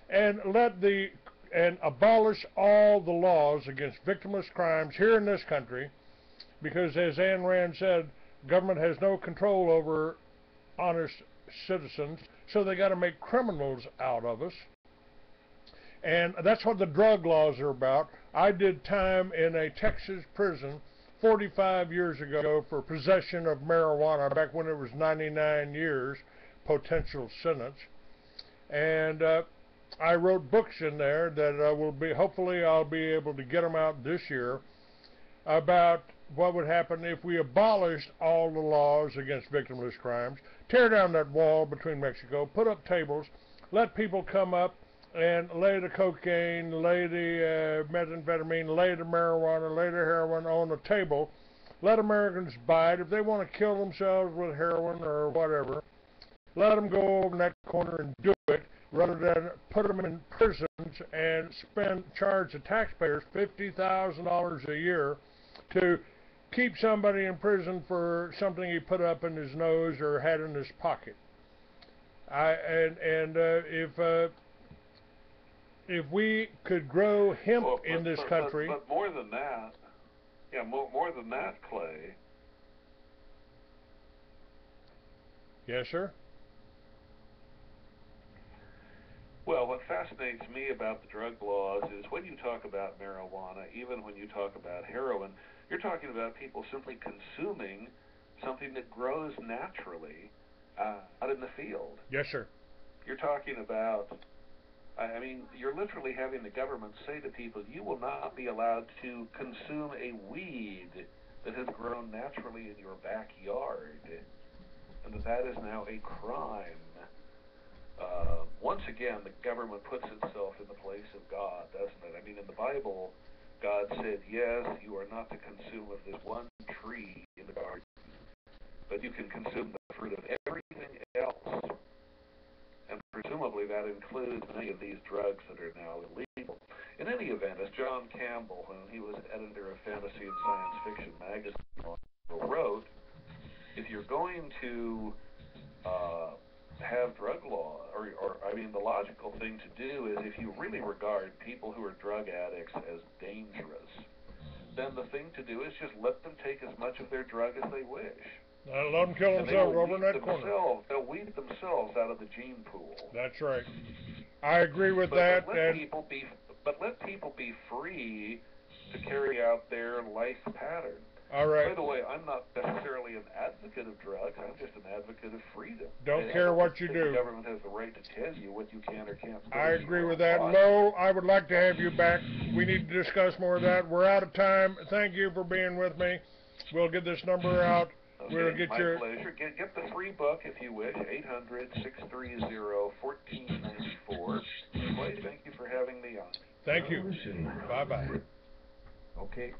and abolish all the laws against victimless crimes here in this country, because as Ayn Rand said, government has no control over honest citizens, so they got to make criminals out of us. And that's what the drug laws are about. I did time in a Texas prison 45 years ago for possession of marijuana, back when it was 99 years potential sentence. And I wrote books in there that will be, hopefully I'll be able to get them out this year, about what would happen if we abolished all the laws against victimless crimes, tear down that wall between Mexico, put up tables, let people come up and lay the cocaine, lay the methamphetamine, lay the marijuana, lay the heroin on the table, let Americans buy it. If they want to kill themselves with heroin or whatever, let them go over in that corner and do it, rather than put them in prisons and charge the taxpayers $50,000 a year to keep somebody in prison for something he put up in his nose or had in his pocket. If we could grow hemp in this country, but more than that, yeah, more than that, Clay. Yes, sir. Well, what fascinates me about the drug laws is when you talk about marijuana, even when you talk about heroin, you're talking about people simply consuming something that grows naturally out in the field. Yes, sir. You're talking about, I mean, you're literally having the government say to people, you will not be allowed to consume a weed that has grown naturally in your backyard, and that is now a crime. Once again, the government puts itself in the place of God, doesn't it? I mean, in the Bible, God said, yes, you are not to consume of this one tree in the garden, but you can consume the fruit of everything else. And presumably that includes many of these drugs that are now illegal. In any event, as John Campbell, when he was editor of Fantasy and Science Fiction magazine, wrote, if you're going to have drug law, or I mean, the logical thing to do is, if you really regard people who are drug addicts as dangerous, then the thing to do is just let them take as much of their drug as they wish. Let them kill themselves over in that corner. They'll weed themselves out of the gene pool. That's right. I agree with that. But let people be free to carry out their life pattern. All right. By the way, I'm not necessarily an advocate of drugs. I'm just an advocate of freedom. Don't care what you do. The government has the right to tell you what you can or can't do. I agree with that. Lo, I would like to have you back. We need to discuss more of that. We're out of time. Thank you for being with me. We'll get this number out. Okay, we'll get my pleasure. Get the free book if you wish. 800-630-1494. Clay, thank you for having me on. Thank you. Bye-bye. Okay.